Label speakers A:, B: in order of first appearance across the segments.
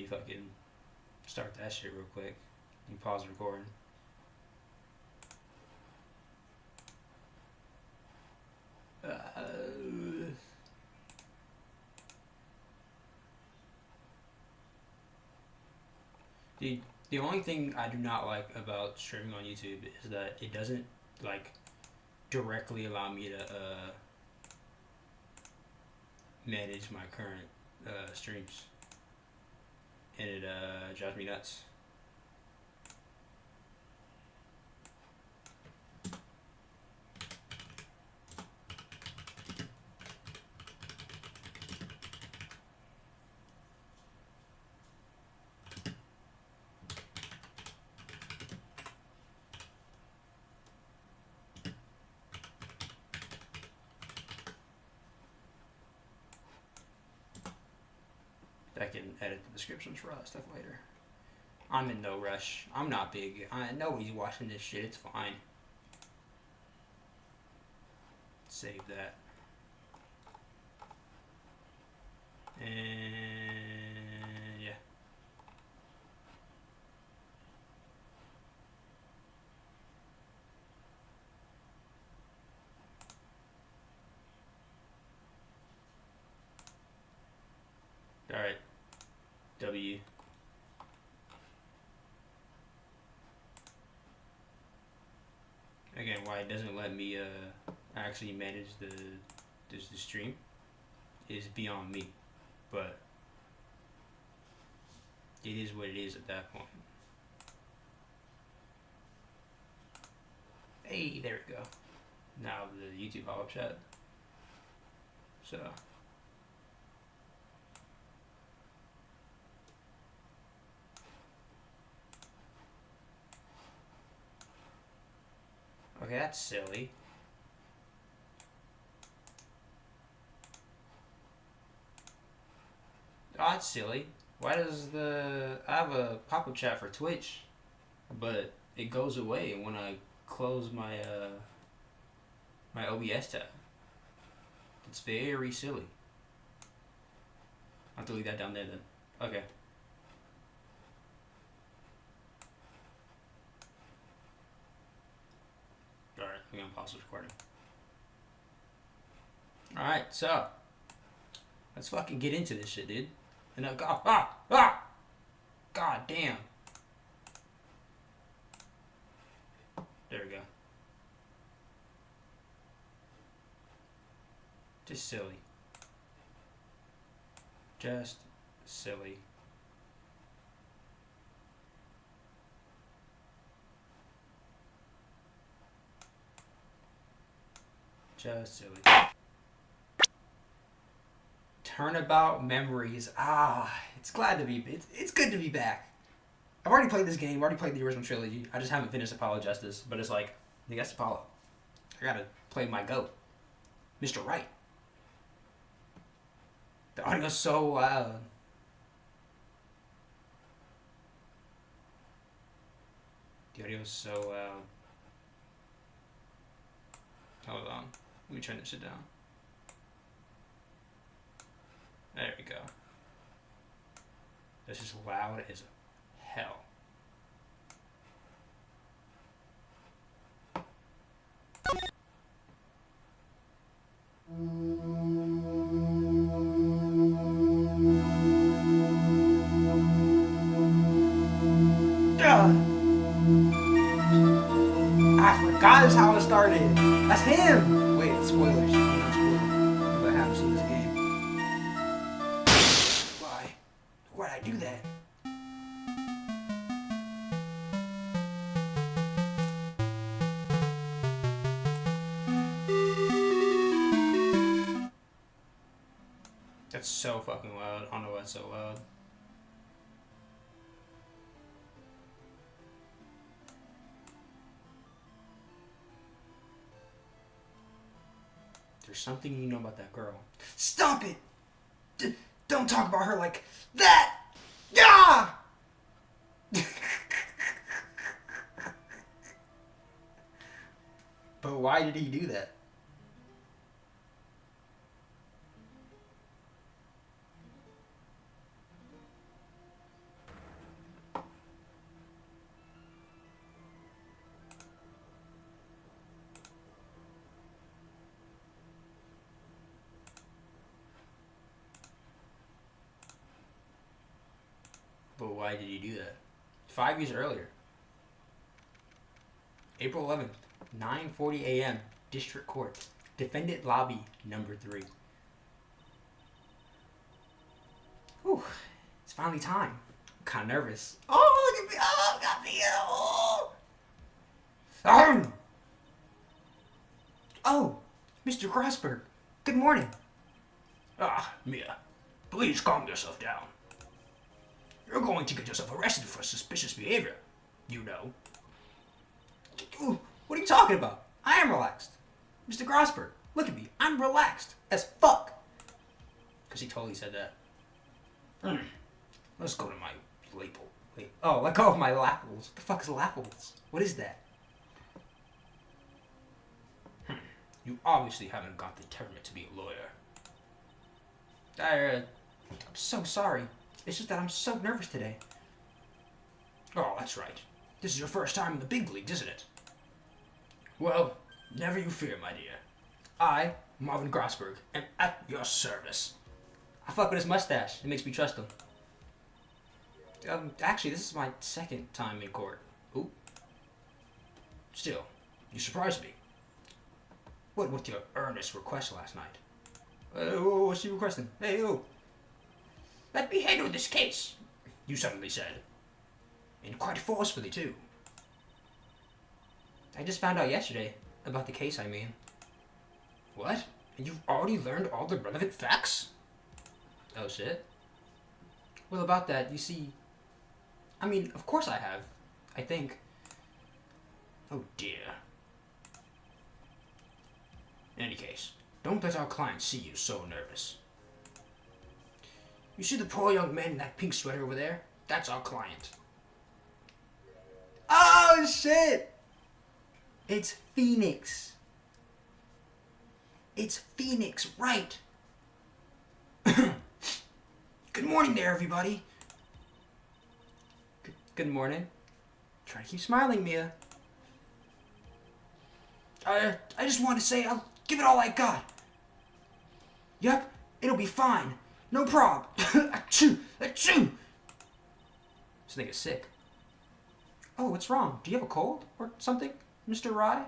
A: fucking start that shit real quick. You pause the recording. The only thing I do not like about streaming on YouTube is that it doesn't like directly allow me to manage my current streams, and it drives me nuts. I can edit the descriptions for all that stuff later. I'm in no rush. I'm not big. Nobody's watching this shit. It's fine. Save that. And yeah. All right. W. Again, why it doesn't let me actually manage the stream is beyond me, but it is what it is at that point. Hey, there we go. Now the YouTube pop-up chat. So. Okay, that's silly. Oh, that's silly. Why does I have a pop-up chat for Twitch, but it goes away when I close my my OBS tab. It's very silly. I'll have to leave that down there then. Okay. Alright, we're gonna pause the recording. Alright, so let's fucking get into this shit, dude. And God damn. There we go. Just silly. Just silly. Just silly. Turnabout memories. It's glad to be. It's good to be back. I've already played this game. I've already played the original trilogy. I just haven't finished Apollo Justice. But it's like, I guess Apollo. I gotta play my GOAT, Mr. Wright. The audio's so loud. The audio's so loud. Hold on. Let me turn this shit down. There we go. This is loud as hell. I forgot that's how it started. That's him. Wait, spoilers. No spoiler. But I haven't seen this game. Why? Why'd I do that? That's so fucking loud. I don't know why it's so loud. There's something you know about that girl. Stop it! Don't talk about her like that! Yeah! But why did he do that? Why did he do that? 5 years earlier. April 11th, 9:40 a.m. District Court. Defendant Lobby, number 3. Whew. It's finally time. I'm kind of nervous. Oh, look at me. Oh, got me. Oh. Oh, Mr. Grosberg. Good morning.
B: Mia, please calm yourself down. You're going to get yourself arrested for suspicious behavior, you know.
A: Ooh, what are you talking about? I am relaxed. Mr. Grosberg, look at me. I'm relaxed as fuck. Because he totally said that.
B: Let's go to my label.
A: Wait. Oh, let go of my lapples. What the fuck is lapples? What is that?
B: You obviously haven't got the temperament to be a lawyer.
A: I'm so sorry. It's just that I'm so nervous today.
B: Oh, that's right. This is your first time in the big leagues, isn't it? Well, never you fear, my dear. I, Marvin Grosberg, am at your service.
A: I fuck with his mustache. It makes me trust him. Actually, this is my second time in court. Ooh.
B: Still, you surprised me. What with your earnest request last night?
A: What's she requesting? Hey, yo.
B: Let me handle this case, you suddenly said. And quite forcefully, too.
A: I just found out yesterday about the case, I mean.
B: What? And you've already learned all the relevant facts?
A: Oh, shit. Well, about that, you see... I mean, of course I have. I think.
B: Oh, dear. In any case, don't let our client see you so nervous. You see the poor young man in that pink sweater over there? That's our client.
A: Oh, shit! It's Phoenix. It's Phoenix Wright.
B: Good morning there, everybody.
A: Good morning. Try to keep smiling, Mia.
B: I just want to say I'll give it all I got. Yep, it'll be fine. No prob. Achoo! Achoo!
A: This nigga's sick. Oh, what's wrong? Do you have a cold or something, Mr. Rye?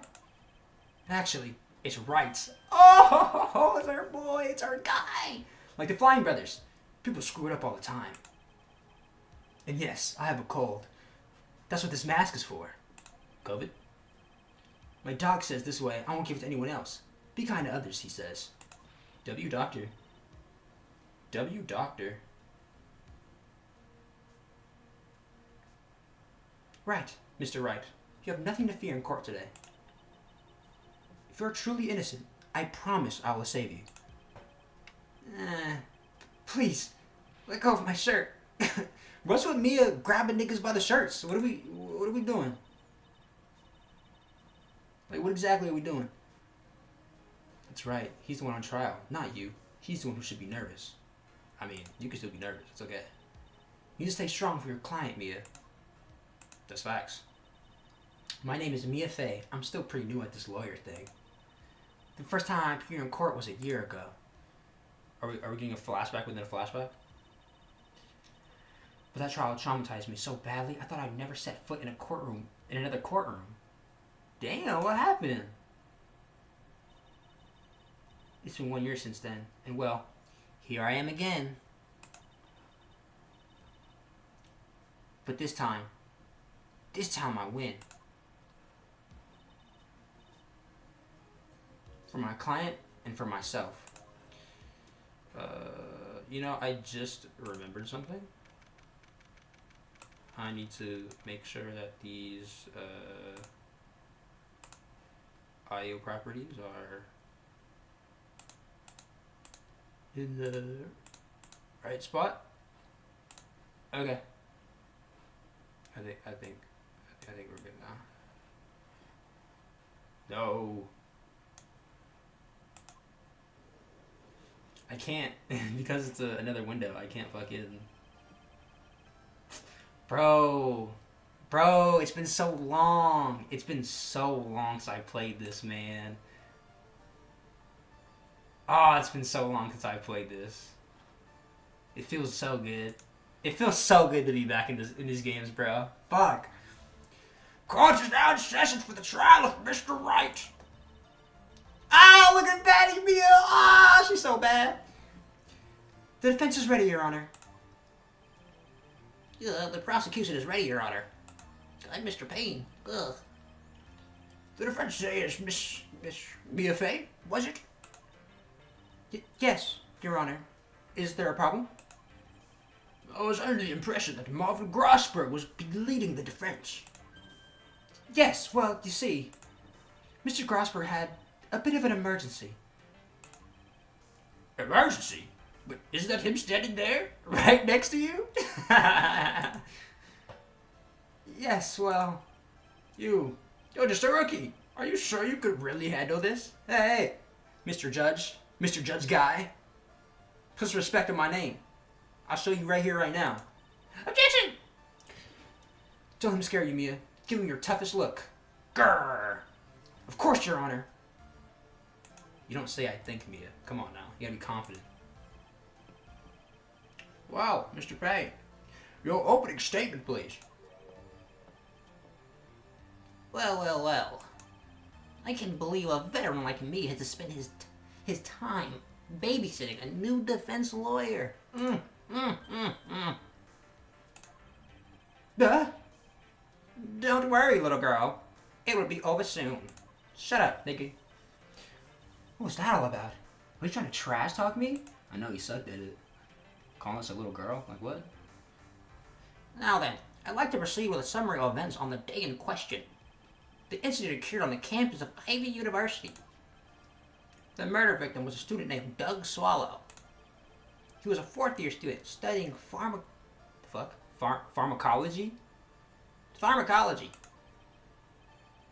B: Actually, it's Wright.
A: Oh, it's our boy. It's our guy. Like the Flying Brothers.
B: People screw it up all the time.
A: And yes, I have a cold. That's what this mask is for.
B: COVID?
A: My doc says this way I won't give it to anyone else. Be kind to others, he says.
B: W doctor. W doctor.
A: Right, Mr. Wright. You have nothing to fear in court today. If you're truly innocent, I promise I will save you. Please, let go of my shirt. What's with Mia grabbing niggas by the shirts? What are we doing? Like, what exactly are we doing? That's right. He's the one on trial, not you. He's the one who should be nervous. I mean, you can still be nervous. It's okay. You need to stay strong for your client, Mia.
B: That's facts.
A: My name is Mia Fey. I'm still pretty new at this lawyer thing. The first time I appeared in court was a year ago.
B: Are we getting a flashback within a flashback?
A: But that trial traumatized me so badly, I thought I'd never set foot in another courtroom. Damn, what happened? It's been 1 year since then, and well, here I am again. But this time I win. For my client and for myself.
B: I just remembered something. I need to make sure that these IO properties are in the right spot. Okay. I think we're good now. No.
A: I can't because it's another window. I can't fucking. Bro, it's been so long. It's been so long since I played this, man. Oh, it's been so long since I played this. It feels so good. It feels so good to be back in these games, bro. Fuck.
B: Court is now in session for the trial of Mr. Wright.
A: Ah, look at Patty Mia. Ah, she's so bad. The defense is ready, Your Honor.
C: The prosecution is ready, Your Honor. I'm Mr. Payne. Ugh.
B: The defense today is Miss Mia Fey, was it?
A: Yes, Your Honor. Is there a problem?
B: I was under the impression that Marvin Grossberg was leading the defense.
A: Yes, well, you see, Mr. Grosper had a bit of an emergency.
B: Emergency? But isn't that him standing there?
A: Right next to you? Yes, well,
B: You're just a rookie. Are you sure you could really handle this?
A: hey, Mr. Judge Guy. Put some respect on my name. I'll show you right here, right now.
C: Objection!
A: Don't let him scare you, Mia. Give him your toughest look.
B: Grrr.
A: Of course, Your Honor. You don't say I think, Mia. Come on now. You gotta be confident.
B: Wow, Mr. Payne. Your opening statement, please.
C: Well. I can't believe a veteran like me has to spend his time babysitting a new defense lawyer.
A: Don't worry, little girl. It will be over soon. Shut up, nigga. What was that all about? Are you trying to trash talk me? I know you sucked at it. Calling us a little girl? Like what?
C: Now then, I'd like to proceed with a summary of events on the day in question. The incident occurred on the campus of Ivy University. The murder victim was a student named Doug Swallow. He was a fourth-year student studying
A: Pharmacology?
C: pharmacology.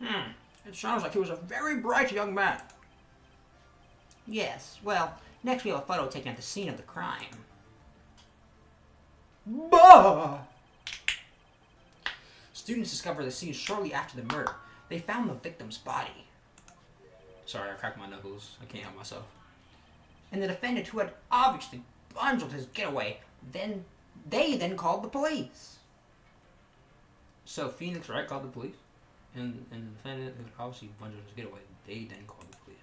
B: It sounds like he was a very bright young man.
C: Yes, well, next we have a photo taken at the scene of the crime.
A: Bah! Students discovered the scene shortly after the murder. They found the victim's body. Sorry, I cracked my knuckles. I can't help myself.
C: And the defendant, who had obviously bungled his getaway, then called the police.
A: So Phoenix Wright called the police? And the defendant, who obviously bungled his getaway, they then called the police.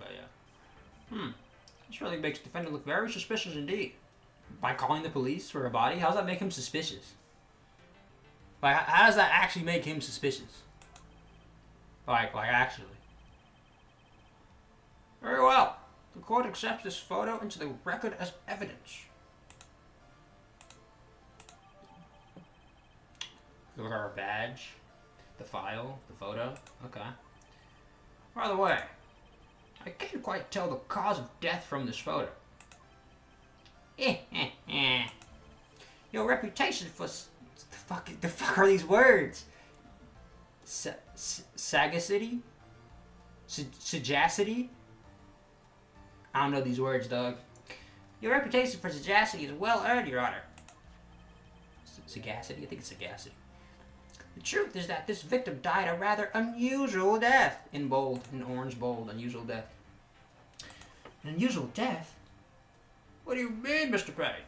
A: Okay, yeah. This really makes the defendant look very suspicious indeed. By calling the police for a body? How does that make him suspicious? Like, how does that actually make him suspicious? Like actually.
B: Very well. The court accepts this photo into the record as evidence.
A: Look at our badge, the file, the photo. Okay.
B: By the way, I can't quite tell the cause of death from this photo.
C: Your reputation for
A: The fuck are these words? Sagacity? Sagacity? I don't know these words, dog.
C: Your reputation for sagacity is well earned, Your Honor.
A: Sagacity? I think it's sagacity.
C: The truth is that this victim died a rather unusual death.
A: In bold, in orange bold, unusual death.
C: An unusual death?
B: What do you mean, Mr. Payne?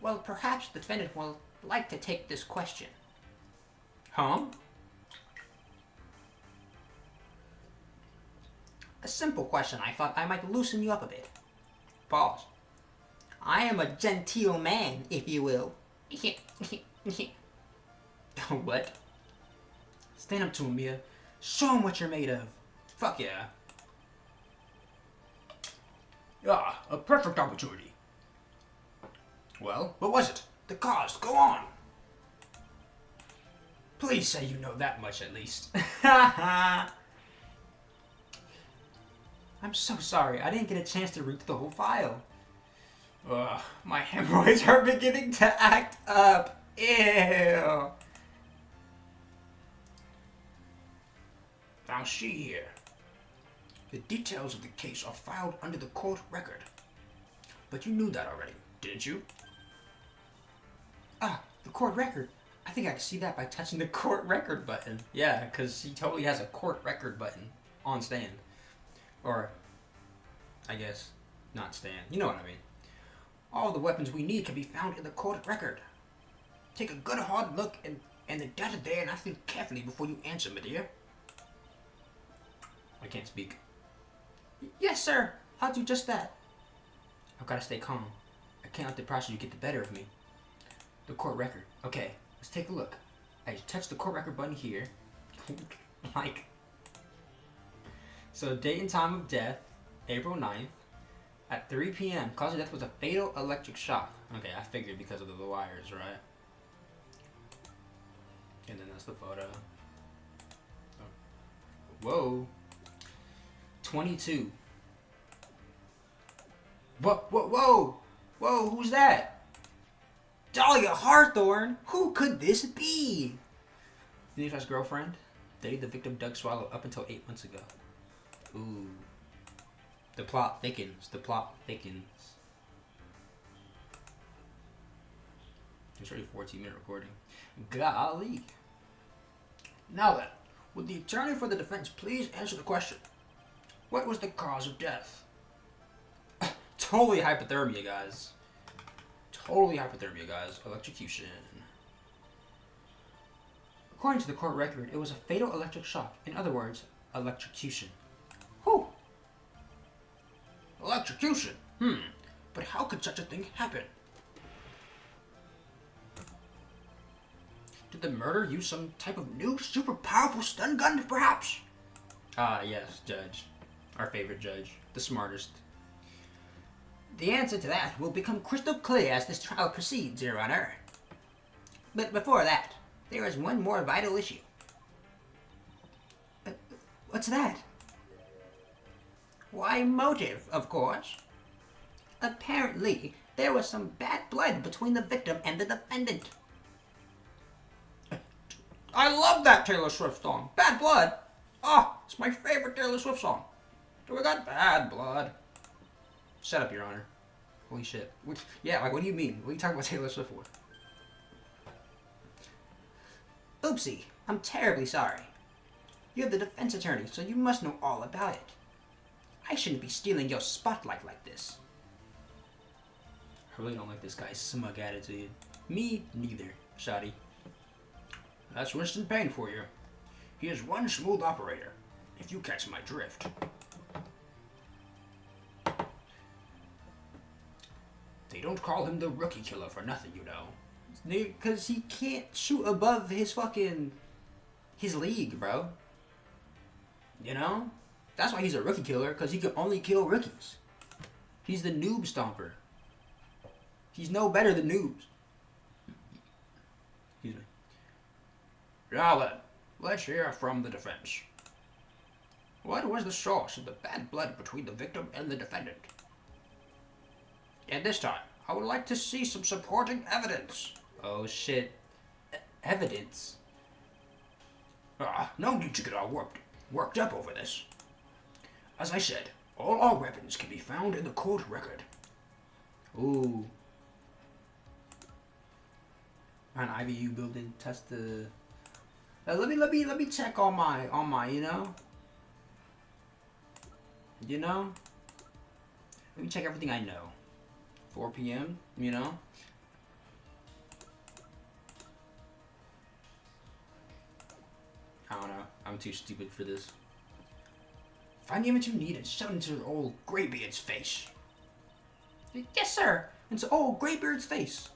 C: Well, perhaps the defendant will like to take this question.
A: Huh?
C: A simple question. I thought I might loosen you up a bit.
A: Pause.
C: I am a genteel man, if you will.
A: What? Stand up to him, Mia. Show him what you're made of. Fuck yeah.
B: Ah, a perfect opportunity. Well, what was it? The cause. Go on.
A: Please say you know that much at least. I'm so sorry. I didn't get a chance to read through the whole file. My hemorrhoids are beginning to act up. Ew.
B: Now see here. The details of the case are filed under the court record. But you knew that already, didn't you?
A: Ah, the court record. I think I can see that by touching the court record button. Yeah, because he totally has a court record button on stand. Or, I guess, not stand. You know what I mean.
C: All the weapons we need can be found in the court record. Take a good hard look in the data there and think carefully before you answer, my dear.
A: I can't speak.
C: Yes, sir. I'll do just that.
A: I've got to stay calm. I can't let the prosecutor get the better of me. The court record. Okay, let's take a look. I just touch the court record button here. Like. So, date and time of death, April 9th, at 3 p.m. Cause of death was a fatal electric shock. Okay, I figured because of the wires, right? And then that's the photo. Oh. Whoa. 22. Whoa! Whoa, who's that?
C: Dahlia Hawthorne? Who could this be?
A: Phoenix's girlfriend? Dated the victim Doug Swallow up until 8 months ago. Ooh. The plot thickens. The plot thickens. It's already a 14-minute recording. Golly.
B: Now then, would the attorney for the defense please answer the question? What was the cause of death?
A: Totally hypothermia, guys. Totally hypothermia, guys. Electrocution. According to the court record, it was a fatal electric shock. In other words, electrocution.
B: Whew. Electrocution? But how could such a thing happen? Did the murderer use some type of new, super powerful stun gun, perhaps?
A: Ah, yes, Judge. Our favorite judge. The smartest.
C: The answer to that will become crystal clear as this trial proceeds, Your Honor. But before that, there is one more vital issue. What's that? Why, motive, of course. Apparently, there was some bad blood between the victim and the defendant.
B: I love that Taylor Swift song. Bad Blood. Ah, it's my favorite Taylor Swift song. We got bad blood.
A: Shut up, Your Honor. Holy shit. Yeah, like, what do you mean? What are you talking about Taylor Swift for?
C: Oopsie, I'm terribly sorry. You're the defense attorney, so you must know all about it. I shouldn't be stealing your spotlight like this.
A: I really don't like this guy's smug attitude. Me, neither, Shoddy.
B: That's Winston Payne for you. He is one smooth operator, if you catch my drift. They don't call him the rookie killer for nothing, you know.
A: Because he can't shoot above his league, bro. You know? That's why he's a rookie killer, because he can only kill rookies. He's the noob stomper. He's no better than noobs. Excuse me.
B: Now then, let's hear from the defense. What was the source of the bad blood between the victim and the defendant? And this time, I would like to see some supporting evidence.
A: Oh shit. Evidence?
B: No need to get all worked up over this. As I said, all our weapons can be found in the court record.
A: Ooh. An IBU building, test the. Let me check on my, you know. You know. Let me check everything I know. 4 p.m. You know. I don't know. I'm too stupid for this.
B: Find the image you need and shove it into old Greybeard's face.
C: Yes, sir. Into old Greybeard's face.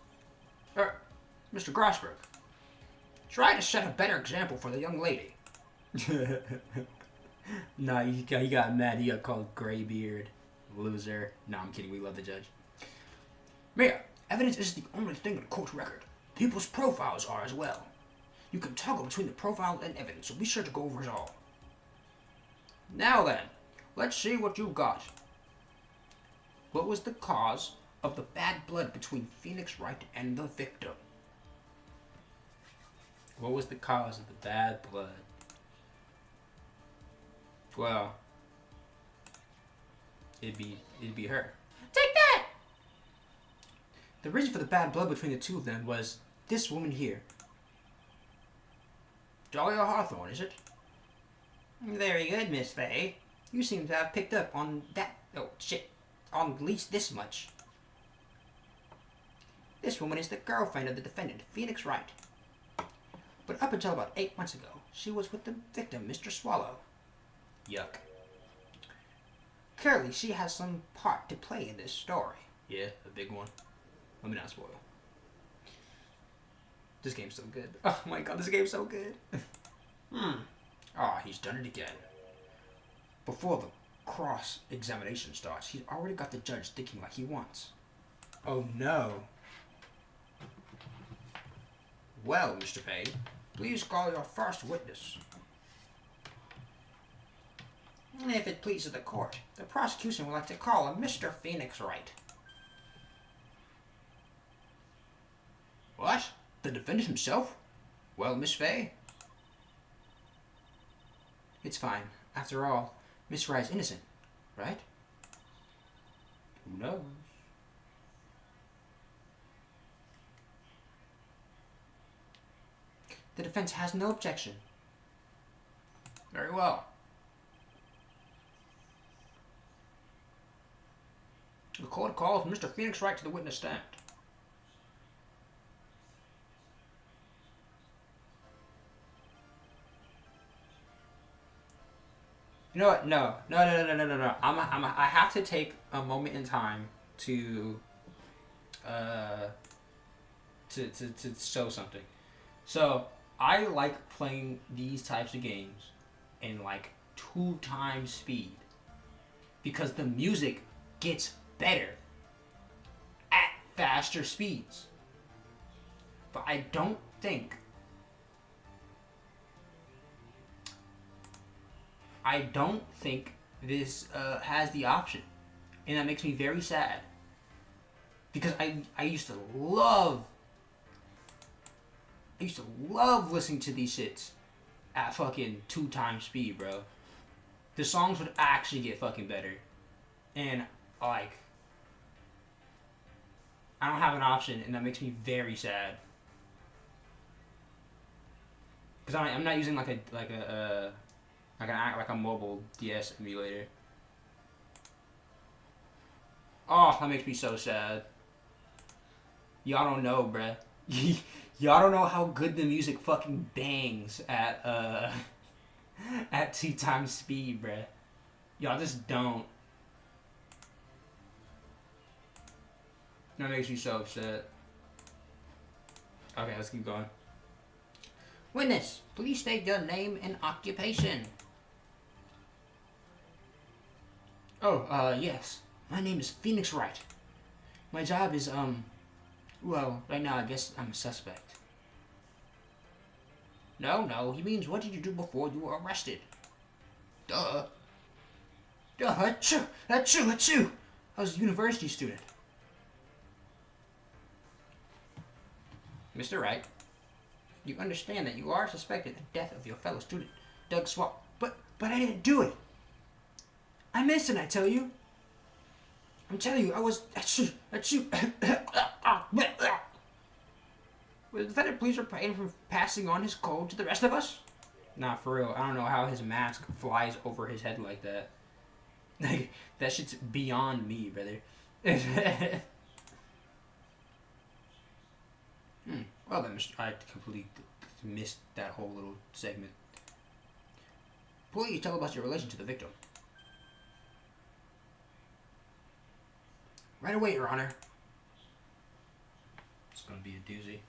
B: Mr. Grossberg, try to set a better example for the young lady.
A: Nah, he got mad. He got called Greybeard. Loser. No, I'm kidding. We love the judge.
B: Mia, evidence isn't the only thing in a court record. People's profiles are as well. You can toggle between the profile and evidence, so be sure to go over it all. Now then, let's see what you've got. What was the cause of the bad blood between Phoenix Wright and the victim?
A: What was the cause of the bad blood? Well, it'd be her.
C: Take that!
A: The reason for the bad blood between the two of them was this woman here.
B: Dahlia Hawthorne, is it?
C: Very good, Miss Faye. You seem to have picked up on that. Oh, shit. On at least this much. This woman is the girlfriend of the defendant, Phoenix Wright. But up until about 8 months ago, she was with the victim, Mr. Swallow.
A: Yuck.
C: Clearly, she has some part to play in this story.
A: Yeah, a big one. Let me not spoil. This game's so good. Oh my god, this game's so good.
B: He's done it again. Before the cross-examination starts, he's already got the judge thinking like he wants.
A: Oh no.
B: Well, Mr. Payne, please call your first witness.
C: If it pleases the court, the prosecution would like to call a Mr. Phoenix Wright.
B: What? The defendant himself? Well, Miss Fay?
C: It's fine. After all, Miss Wright's innocent, right?
B: Who knows?
C: The defense has no objection.
B: Very well. The court calls Mr. Phoenix Wright to the witness stand.
A: You know what? No. I have to take a moment in time to show something. So I like playing these types of games in like 2 times speed because the music gets better at faster speeds. But I don't think this has the option, and that makes me very sad because I used to love listening to these shits at fucking 2 times speed, bro. The songs would actually get fucking better, and like I don't have an option, and that makes me very sad because I'm not using like a mobile DS emulator. Oh, that makes me so sad. Y'all don't know, bruh. Y'all don't know how good the music fucking bangs at 2 times speed, bruh. Y'all just don't. That makes me so upset. Okay, let's keep going.
C: Witness, please state your name and occupation.
B: Yes. My name is Phoenix Wright. My job is, well, right now I guess I'm a suspect. No, he means what did you do before you were arrested? Duh. Achoo! I was a university student.
C: Mr. Wright, you understand that you are suspected of the death of your fellow student, Doug Swallow.
B: But I didn't do it. I missed it, I tell you. I'm telling you, I was... Achoo!
C: Will the defendant please refrain from passing on his code to the rest of us?
A: Nah, for real. I don't know how his mask flies over his head like that. Like, that shit's beyond me, brother. Well then, I completely missed that whole little segment.
B: Please tell about your relation to the victim. Right away, Your Honor.
A: It's gonna be a doozy.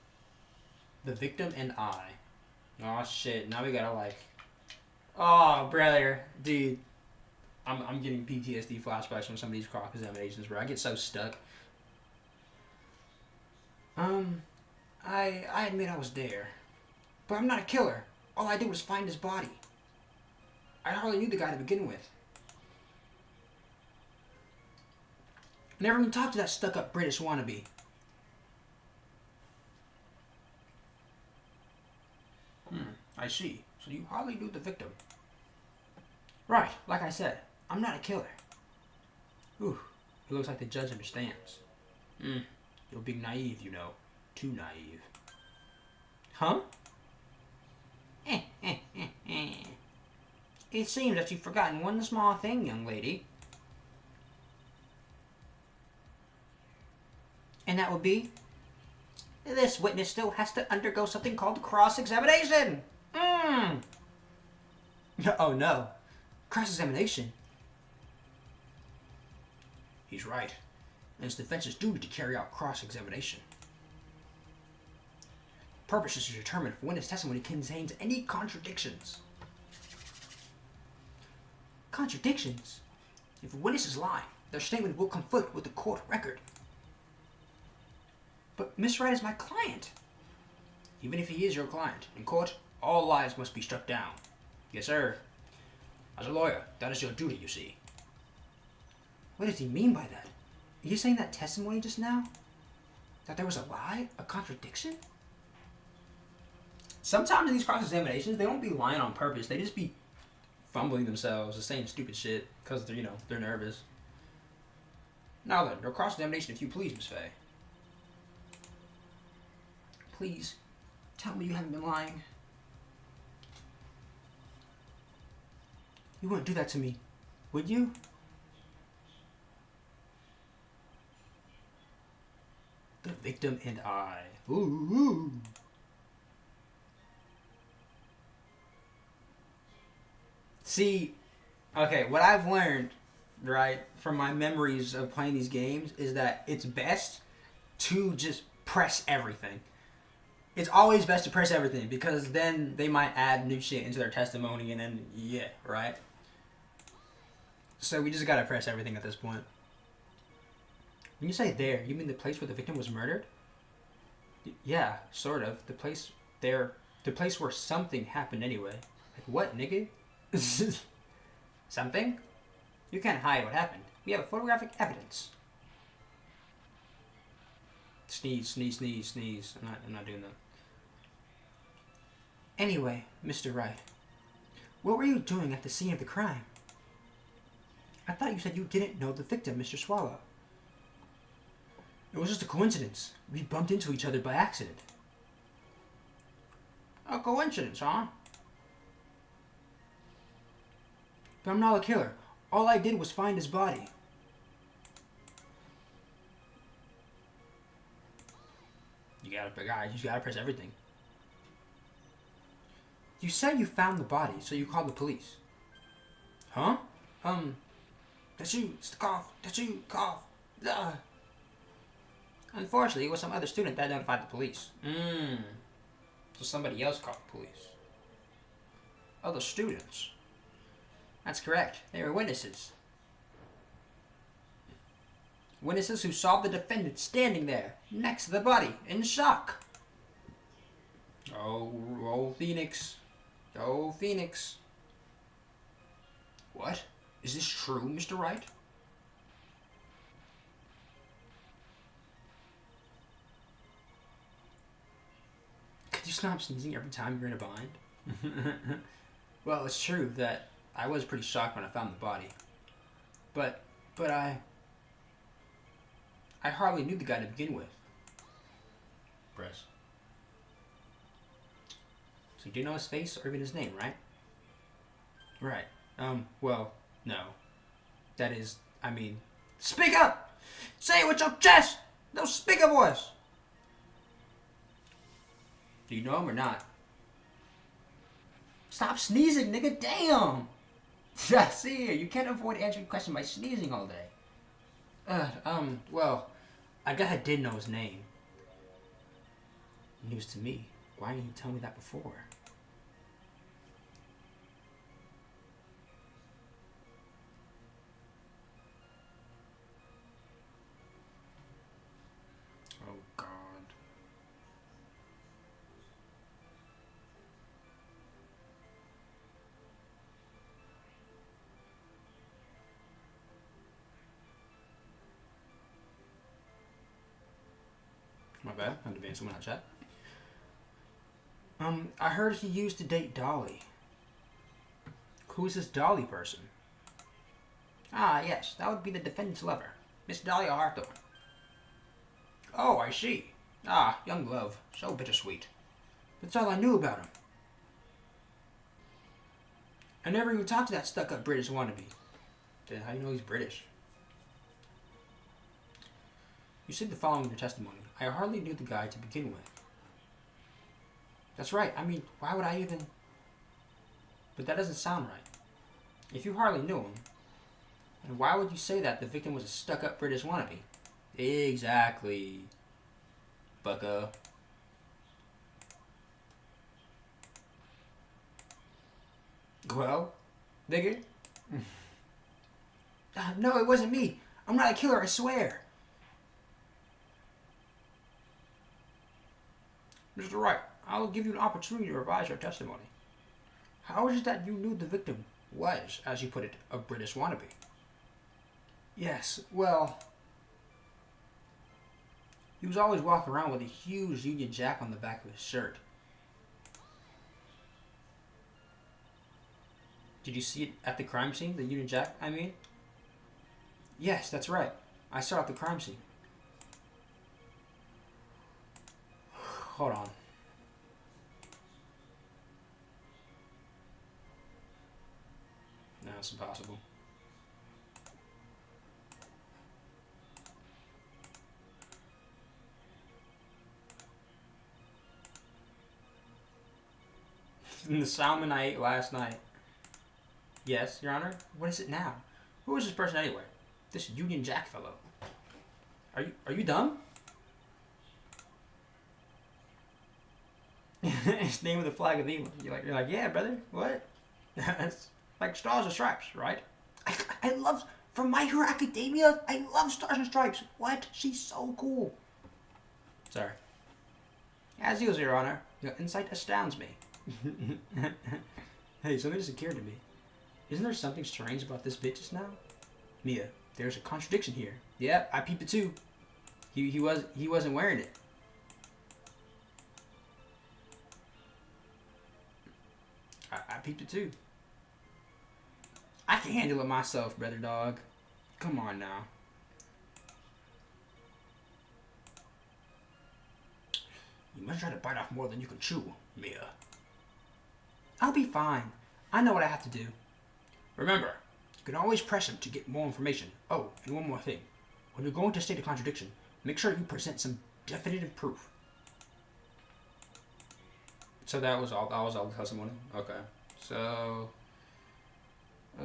A: The victim and I. Oh shit, now we gotta like... Oh, brother. Dude. I'm getting PTSD flashbacks from some of these cross-examinations, bro. I get so stuck.
B: I admit I was there. But I'm not a killer. All I did was find his body. I hardly knew the guy to begin with. Never even talked to that stuck-up British wannabe. I see. So you hardly knew the victim. Right, like I said, I'm not a killer.
A: Ooh, it looks like the judge understands.
B: You're being naive, you know. Too naive.
A: Huh?
C: It seems that you've forgotten one small thing, young lady. And that would be This witness still has to undergo something called cross-examination.
B: Oh no. Cross-examination? He's right. And it's the defense's duty to carry out cross-examination. The purpose is to determine if witness testimony contains any contradictions. Contradictions? If a witness is lying, their statement will conflict with the court record. But Miss Wright is my client. Even if he is your client, in court, all lies must be struck down. Yes, sir. As a lawyer, that is your duty, you see. What does he mean by that? Are you saying that testimony just now? That there was a lie? A contradiction?
A: Sometimes in these cross-examinations, they don't be lying on purpose. They just be fumbling themselves and saying stupid shit because they're, they're nervous. Now then, your cross-examination, if you please, Miss Faye.
B: Please, tell me you haven't been lying. You wouldn't do that to me, would you? The victim and I. Ooh.
A: See, okay, what I've learned, right, from my memories of playing these games is that it's best to just press everything. It's always best to press everything because then they might add new shit into their testimony and then, yeah, right? So we just gotta press everything at this point.
B: When you say there, you mean the place where the victim was murdered?
A: Yeah, sort of. The place there, the place where something happened anyway. Like what, nigga?
C: Something? You can't hide what happened. We have photographic evidence.
A: Sneeze, sneeze, sneeze, sneeze. I'm not doing that.
B: Anyway, Mr. Wright, what were you doing at the scene of the crime? I thought you said you didn't know the victim, Mr. Swallow. It was just a coincidence. We bumped into each other by accident.
C: A coincidence, huh?
B: But I'm not a killer. All I did was find his body.
A: You gotta press everything.
B: You said you found the body, so you called the police.
A: Huh?
B: That's you, cough. That's you, cough. Ugh.
C: Unfortunately, it was some other student that identified the police.
A: So somebody else called the police.
B: Other students?
C: That's correct. They were witnesses.
B: Witnesses who saw the defendant standing there, next to the body, in shock.
A: Oh, Phoenix. Oh, Phoenix.
B: What? Is this true, Mr. Wright?
A: Could you stop sneezing every time you're in a bind?
B: Well, it's true that I was pretty shocked when I found the body. But I hardly knew the guy to begin with.
A: Press.
B: So you do know his face or even his name, right?
A: Right. Well, no. That is, I mean...
B: Speak up! Say it with your chest! No speaker voice!
A: Do you know him or not?
B: Stop sneezing, nigga! Damn! See, you can't avoid answering questions by sneezing all day. Well, I guess I did know his name. News to me. Why didn't you tell me that before?
A: Oh, God. My bad. I'm debating someone in chat.
B: I heard he used to date Dolly.
A: Who's this Dolly person?
C: Ah, yes, that would be the defendant's lover, Miss Dahlia Hawthorne.
B: Oh, I see. Ah, young love. So bittersweet. That's all I knew about him. I never even talked to that stuck-up British wannabe.
A: Then how do you know he's British?
B: You said the following in your testimony. I hardly knew the guy to begin with. That's right. I mean, why would I even... But that doesn't sound right. If you hardly knew him, then why would you say that the victim was a stuck-up British wannabe? Exactly, bucko. Well, nigga? No, it wasn't me. I'm not a killer, I swear. Mr. Wright, I will give you an opportunity to revise your testimony. How is it that you knew the victim was, as you put it, a British wannabe? Yes, well... He was always walking around with a huge Union Jack on the back of his shirt. Did you see it at the crime scene, the Union Jack, I mean? Yes, that's right. I saw it at the crime scene. Hold on. No, it's impossible. The salmon I ate last night. Yes, Your Honor. What is it now? Who is this person anyway? This Union Jack fellow. Are you dumb? It's named with the flag of England. You're like, yeah, brother. What? It's like Stars and Stripes, right? I love, from My Hero Academia, I love Stars and Stripes. What? She's so cool. Sorry. As usual, Your Honor, your insight astounds me. Hey, something just occurred to me. Isn't there something strange about this bit just now? Mia, there's a contradiction here. Yep, I peeped it too. He wasn't wearing it. I peeped it too. I can handle it myself, brother dog. Come on now. You must try to bite off more than you can chew, Mia. I'll be fine. I know what I have to do. Remember, you can always press him to get more information. Oh, and one more thing. When you're going to state a contradiction, make sure you present some definitive proof. So that was all the testimony? Okay. So, I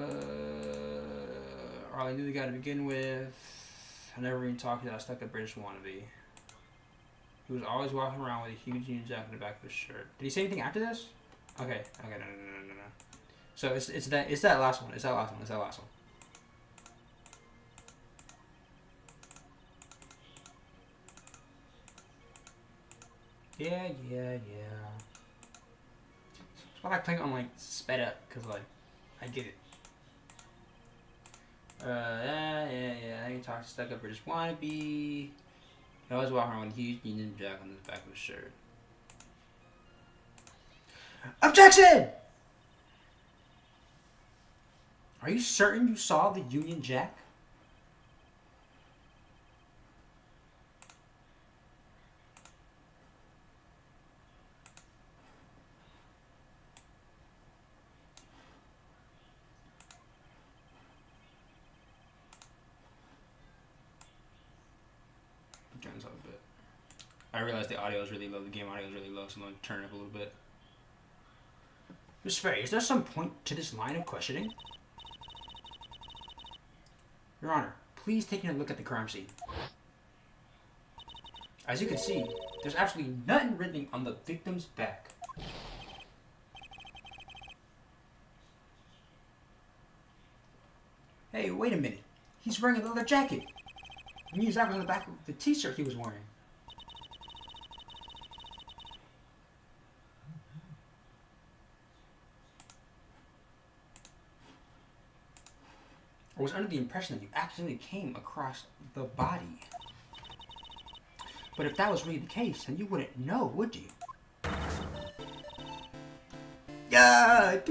B: knew the guy to begin with. I never even talked to that stuck-up British wannabe. He was always walking around with a huge Union Jack in the back of his shirt. Did he say anything after this? Okay, no. So it's that last one. It's that last one. Yeah. So I like playing on like sped up because like I get it. Yeah. He talks stuck up British wannabe. He always walking around with a huge Union Jack on the back of his shirt. Objection! Are you certain you saw the Union Jack? Turns up a bit. I realized the audio is really low. The game audio is really low, so I'm going to turn it up a little bit. Miss Faye, is there some point to this line of questioning? Your Honor, please take a look at the crime scene. As you can see, there's absolutely nothing written on the victim's back. Hey, wait a minute. He's wearing a leather jacket. I mean, that was on the back of the t-shirt he was wearing. I was under the impression that you accidentally came across the body. But if that was really the case, then you wouldn't know, would you? Yeah.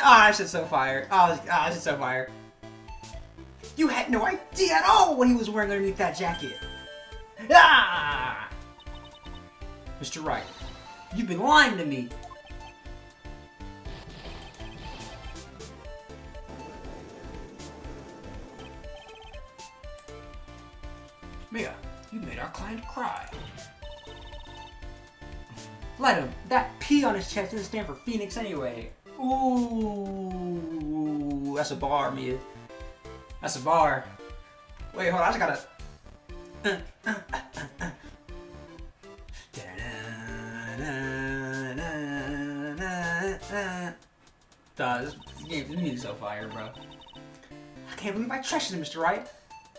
B: Oh, that shit's so fire. Oh, that shit's so fire. You had no idea at all what he was wearing underneath that jacket. Ah! Mr. Wright, you've been lying to me. Mia, you made our client cry.
A: Let him. That P on his chest doesn't stand for Phoenix anyway. Ooh, that's a bar, Mia. That's a bar. Wait, hold on. I just gotta. This music is so fire, bro. I can't believe I trusted him, Mr. Wright.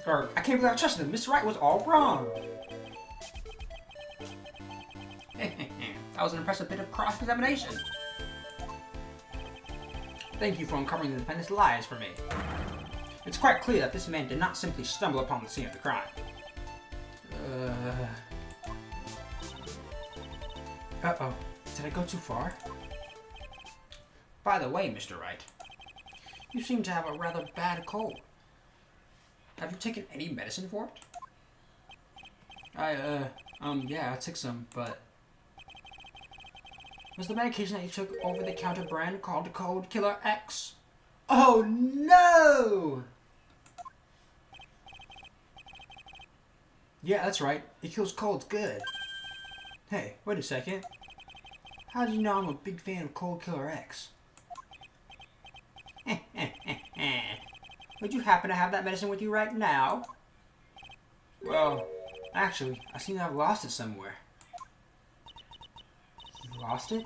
A: Or, I can't believe I trusted him. Mr. Wright was all wrong. That was an impressive bit of cross-examination. Thank you for uncovering the defendant's lies for me. It's quite clear that this man did not simply stumble upon the scene of the crime. Uh-oh. Did I go too far? By the way, Mr. Wright, you seem to have a rather bad cold. Have you taken any medicine for it? Yeah, I took some, but... Was the medication that you took over-the-counter brand called Cold Killer X? Oh, no! Yeah, that's right. It kills colds good. Hey, wait a second. How do you know I'm a big fan of Cold Killer X? Would you happen to have that medicine with you right now? Well, actually, I seem to have lost it somewhere. You lost it?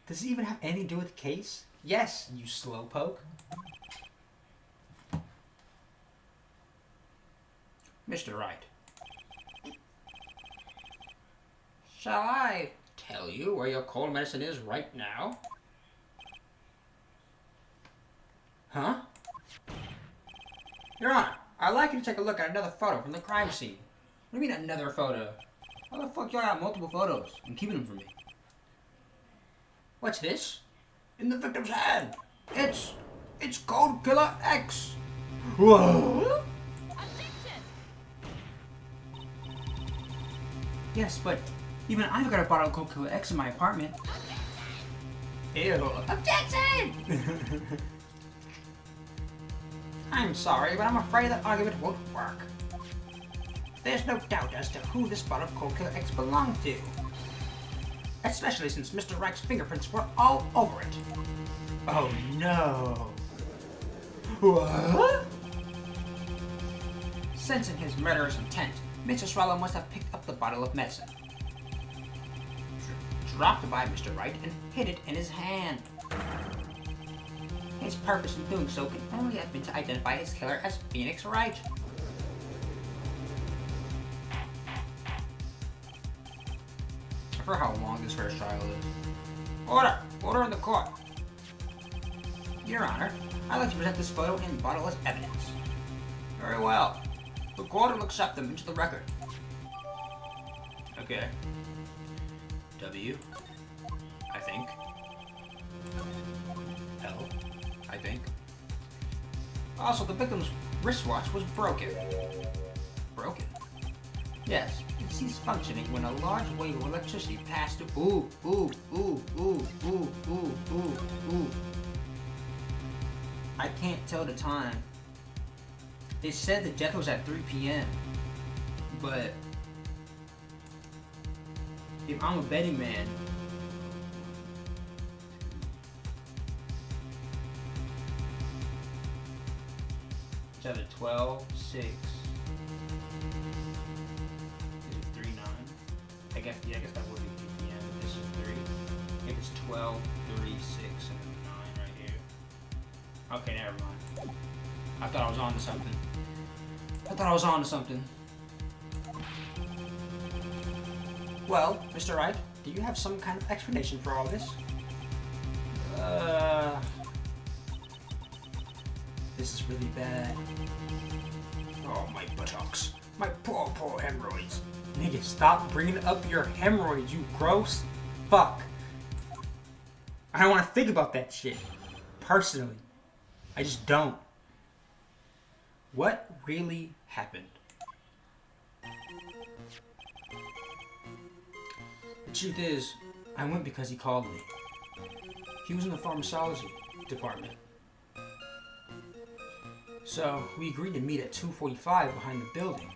A: Does it even have anything to do with the case? Yes, you slowpoke. Mr. Wright. Shall I tell you where your cold medicine is right now? Huh? Your Honor, I'd like you to take a look at another photo from the crime scene. What do you mean another photo? How the fuck y'all got multiple photos and keeping them from me? What's this? In the victim's hand. It's Cold Killer X. Whoa. Yes, but even I've got a bottle of Cold Killer X in my apartment. Ew. Objection! I'm sorry, but I'm afraid that argument won't work. There's no doubt as to who this bottle of Cold Killer X belonged to. Especially since Mr. Wright's fingerprints were all over it. Oh no. What? Sensing his murderous intent, Mr. Swallow must have picked up the bottle of medicine, dropped it by Mr. Wright, and hid it in his hand. His purpose in doing so could only have been to identify his killer as Phoenix Wright. I forgot how long this first trial is. Order! Order in the court! Your Honor, I'd like to present this photo and bottle as evidence. Very well. The court will accept them into the record. Okay. W, I think. L, I think. Also, the victim's wristwatch was broken. Broken? Yes, it ceased functioning when a large wave of electricity passed through. Ooh, ooh, ooh, ooh, ooh, ooh, ooh, ooh. I can't tell the time. They said the death was at 3 p.m. But if I'm a betting man, it's either 12, 6. Is it 3, 9? I guess that would be 2 p.m. But this is 3. If it's 12, 3, 6, and 9 right here. Okay, never mind. I thought I was on to something. Well, Mr. Wright, do you have some kind of explanation for all this? This is really bad. Oh, my buttocks. My poor, poor hemorrhoids. Nigga, stop bringing up your hemorrhoids, you gross fuck. I don't want to think about that shit. Personally. I just don't. What really happened? The truth is, I went because he called me. He was in the pharmacology department. So, we agreed to meet at 2:45 behind the building.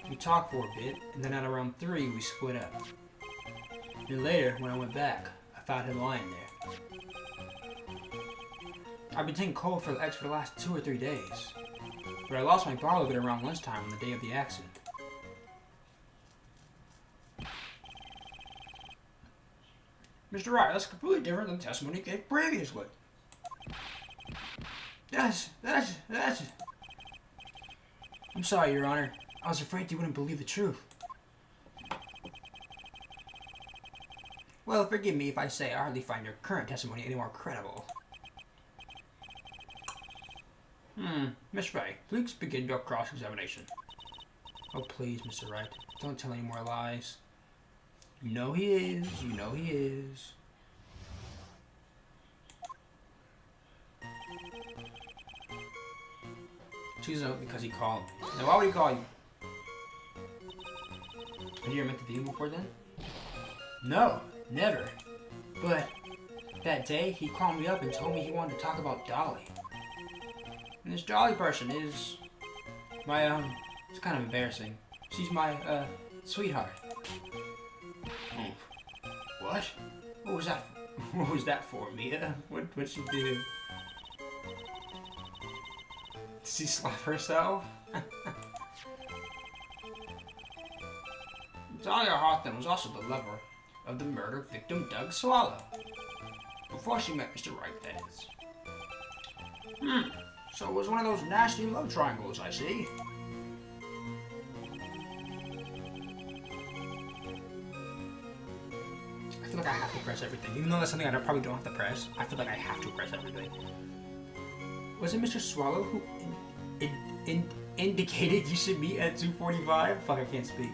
B: We talked for a bit, and then at around 3 we split up. Then later, when I went back, I found him lying there. I've been taking cold for the last 2 or 3 days, but I lost my bottle of it around lunchtime on the day of the accident. Mr. Wright, that's completely different than the testimony he gave previously. That's... I'm sorry, Your Honor. I was afraid you wouldn't believe the truth. Well, forgive me if I say I hardly find your current testimony any more credible. Miss Wright, please begin your cross-examination. Oh, please, Mr. Wright. Don't tell any more lies. You know he is. You know he is. Choose out because he called me. Now, why would he call you? Have you ever met the demon before then? No, never. But that day, he called me up and told me he wanted to talk about Dolly. And this Dolly person is my, it's kind of embarrassing. She's my, sweetheart. What? What was that? What was that for, Mia? What'd she do? Did she slap herself? Dahlia Hawthorne was also the lover of the murder victim Doug Swallow. Before she met Mr. Wright, that is. So it was one of those nasty love triangles, I see. I feel like I have to press everything. Even though that's something I probably don't have to press, I feel like I have to press everything. Was it Mr. Swallow who indicated you should meet at 2:45? Fuck, I can't speak.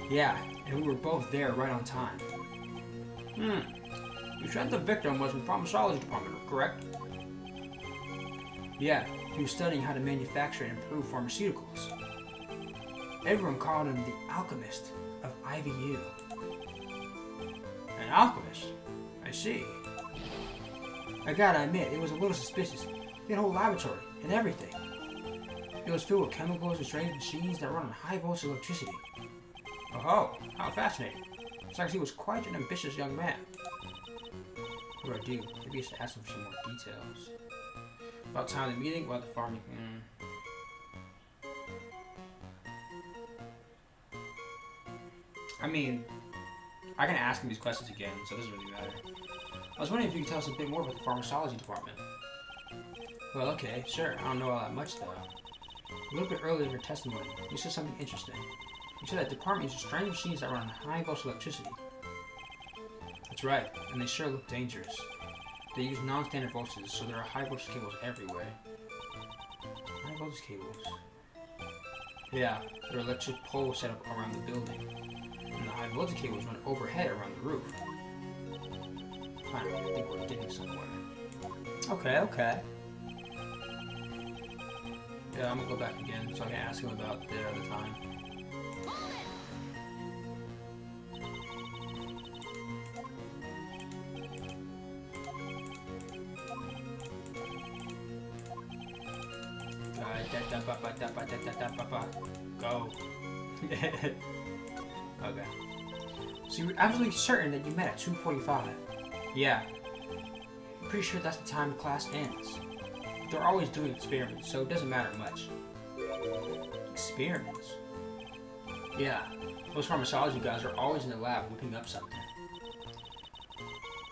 B: Yeah, and we were both there right on time. You said the victim was in the pharmacology department, correct? Yeah, he was studying how to manufacture and improve pharmaceuticals. Everyone called him the alchemist of IVU. An alchemist? I see. I gotta admit, it was a little suspicious. He had a whole laboratory and everything. It was filled with chemicals and strange machines that run on high voltage electricity. Oh, how fascinating. It's like he was quite an ambitious young man. What do I do? Maybe I should ask him for some more details. About time of the meeting, about the farming. I mean, I can ask him these questions again, so it doesn't really matter. I was wondering if you could tell us a bit more about the pharmacology department. Well, okay, sure. I don't know all that much, though. A little bit earlier in your testimony, you said something interesting. You said that department uses strange machines that run on high voltage electricity. That's right, and they sure look dangerous. They use non-standard voltages, so there are high voltage cables everywhere. High voltage cables? Yeah, there are electric poles set up around the building, and the high voltage cables run overhead around the roof. Finally, I think we're getting somewhere. Okay. Yeah, I'm gonna go back again so I can ask him about the other time. Go. Okay. So you're absolutely certain that you met at 2:45? Yeah. I'm pretty sure that's the time the class ends. They're always doing experiments, so it doesn't matter much. Experiments? Yeah. Those pharmacology guys are always in the lab whipping up something.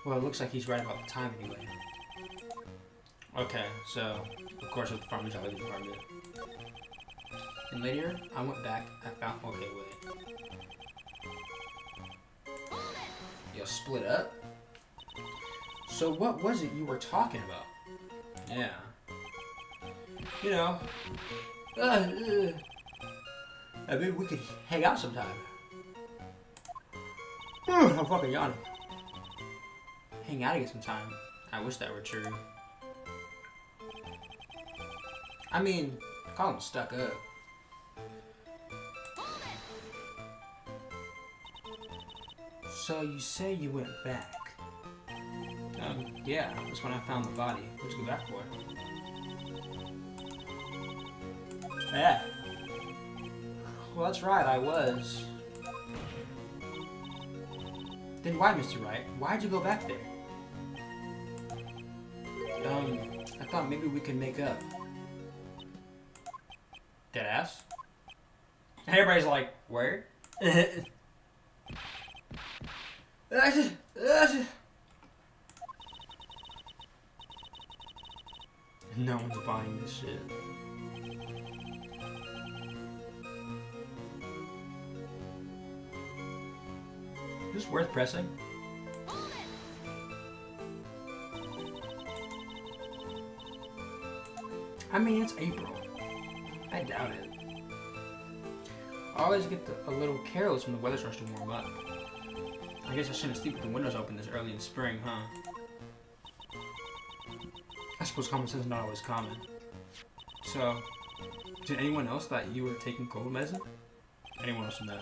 B: Well, it looks like he's right about the time anyway. Okay, so, of course, with the pharmacology department. And later, I went back, I found, okay, wait. You'll split up? So what was it you were talking about? Yeah. You know, I mean, we could hang out sometime. I'm fucking yawning. Hang out again sometime. I wish that were true. I mean, call him stuck up. So you say you went back? Yeah, that's when I found the body. What'd you go back for? Yeah.
A: Well, that's right, I was. Then why, Mr. Wright? Why'd you go back there? I thought maybe we could make up. Deadass? And everybody's like, where? No one's buying this shit. Is this worth pressing? I mean, it's April. I doubt it. I always get a little careless when the weather starts to warm up. I guess I shouldn't sleep with the windows open this early in spring, huh? I suppose common sense is not always common. So, did anyone else that you were taking cold medicine? Anyone else know?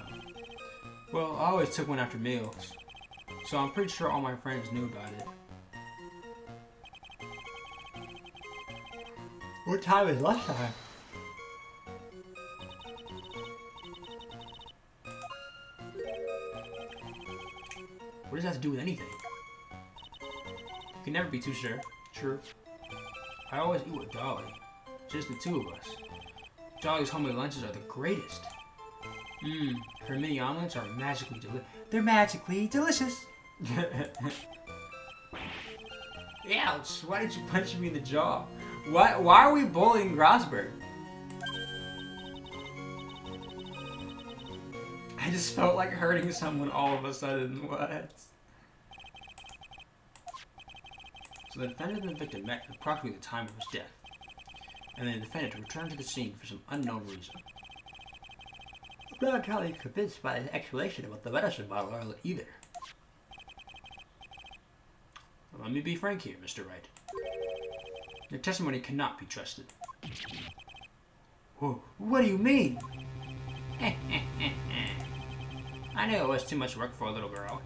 A: Well, I always took one after meals, so I'm pretty sure all my friends knew about it. What time is lunchtime? What does that have to do with anything? You can never be too sure. True. I always eat with Dolly. Just the two of us. Dolly's homemade lunches are the greatest. Her mini omelets are magically delicious. They're magically delicious. Ouch! Why did you punch me in the jaw? Why are we bullying Grosberg? I just felt like hurting someone all of a sudden. What? So the defendant and the victim met at approximately the time of his death, and then the defendant returned to the scene for some unknown reason. I'm not entirely convinced by his explanation about the medicine bottle either. Well, let me be frank here, Mr. Wright. Your testimony cannot be trusted. Whoa, what do you mean? I knew it was too much work for a little girl.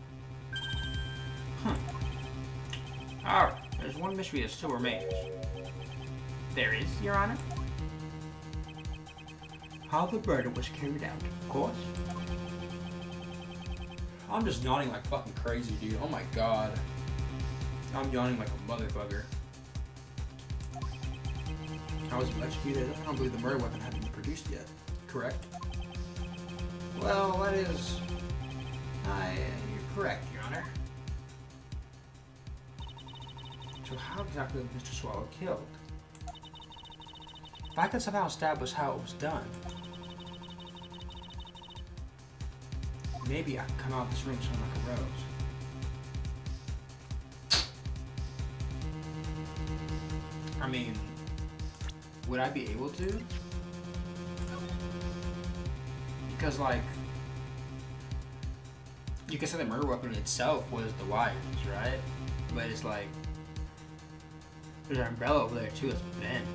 A: Huh. Alright, there's one mystery that still remains. There is, Your Honor? How the murder was carried out, of course. I'm just yawning like fucking crazy, dude. Oh my god. I'm yawning like a motherfucker. I was electrocuted. I don't believe the murder weapon hadn't been produced yet. Correct? Well, that is... you're correct, Your Honor. So how exactly was Mr. Swallow killed? If I could somehow establish how it was done, maybe I could come out of this room smelling like a rose. I mean, would I be able to? Because, like, you could say the murder weapon itself was the wires, right? But it's like, there's an umbrella over there too that's bent.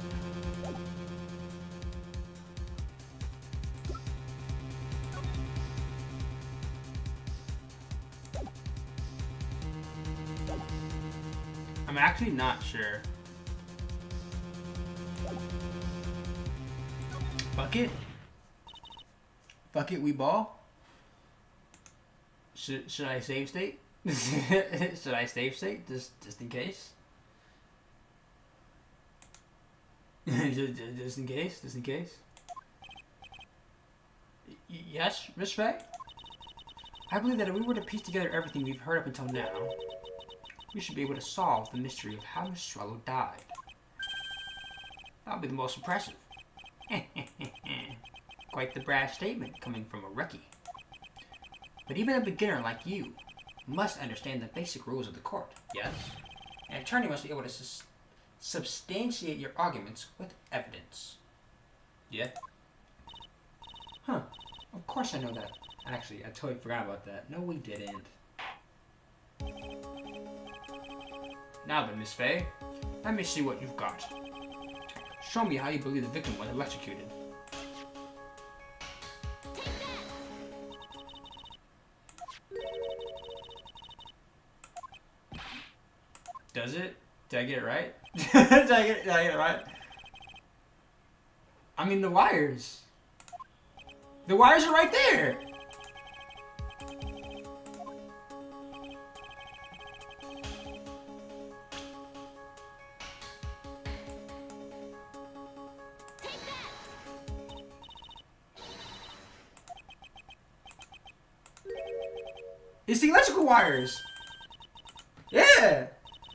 A: I'm actually not sure. Fuck it. Fuck it, we ball. Should I save state? Should I save state just in case? just in case. Just in case. Yes, Miss Faye? I believe that if we were to piece together everything we've heard up until now, we should be able to solve the mystery of how Miss Swallow died. That would be the most impressive. Quite the brash statement coming from a rookie. But even a beginner like you must understand the basic rules of the court, yes? An attorney must be able to substantiate your arguments with evidence. Yeah? Huh. Of course I know that. Actually, I totally forgot about that. No, we didn't. Now then, Miss Faye, let me see what you've got. Show me how you believe the victim was electrocuted. Does it? Did I get it right? Did I get it right? I mean, the wires. The wires are right there. It's the electrical wires. Yeah.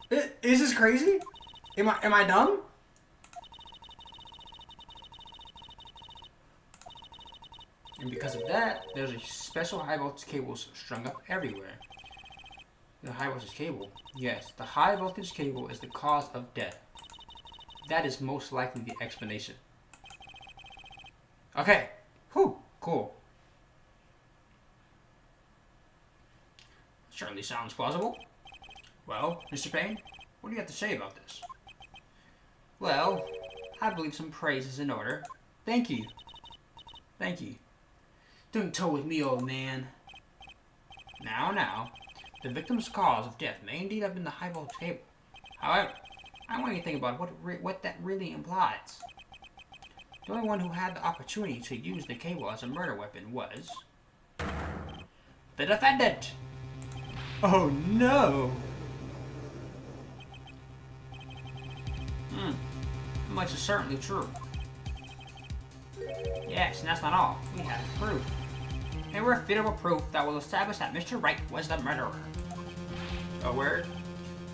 A: Is this crazy? Am I dumb? And because of that, there's a special high voltage cables strung up everywhere. The high voltage cable. Yes, the high voltage cable is the cause of death. That is most likely the explanation. Okay. Whew. Cool. Certainly sounds plausible. Well, Mr. Payne, what do you have to say about this? Well, I believe some praise is in order. Thank you. Thank you. Don't tow with me, old man. Now, the victim's cause of death may indeed have been the high voltage cable. However, I want you to think about what that really implies. The only one who had the opportunity to use the cable as a murder weapon was the defendant. Oh no! Much is certainly true. Yes, and that's not all. We have proof. Irrefutable proof that will establish that Mr. Wright was the murderer. A word?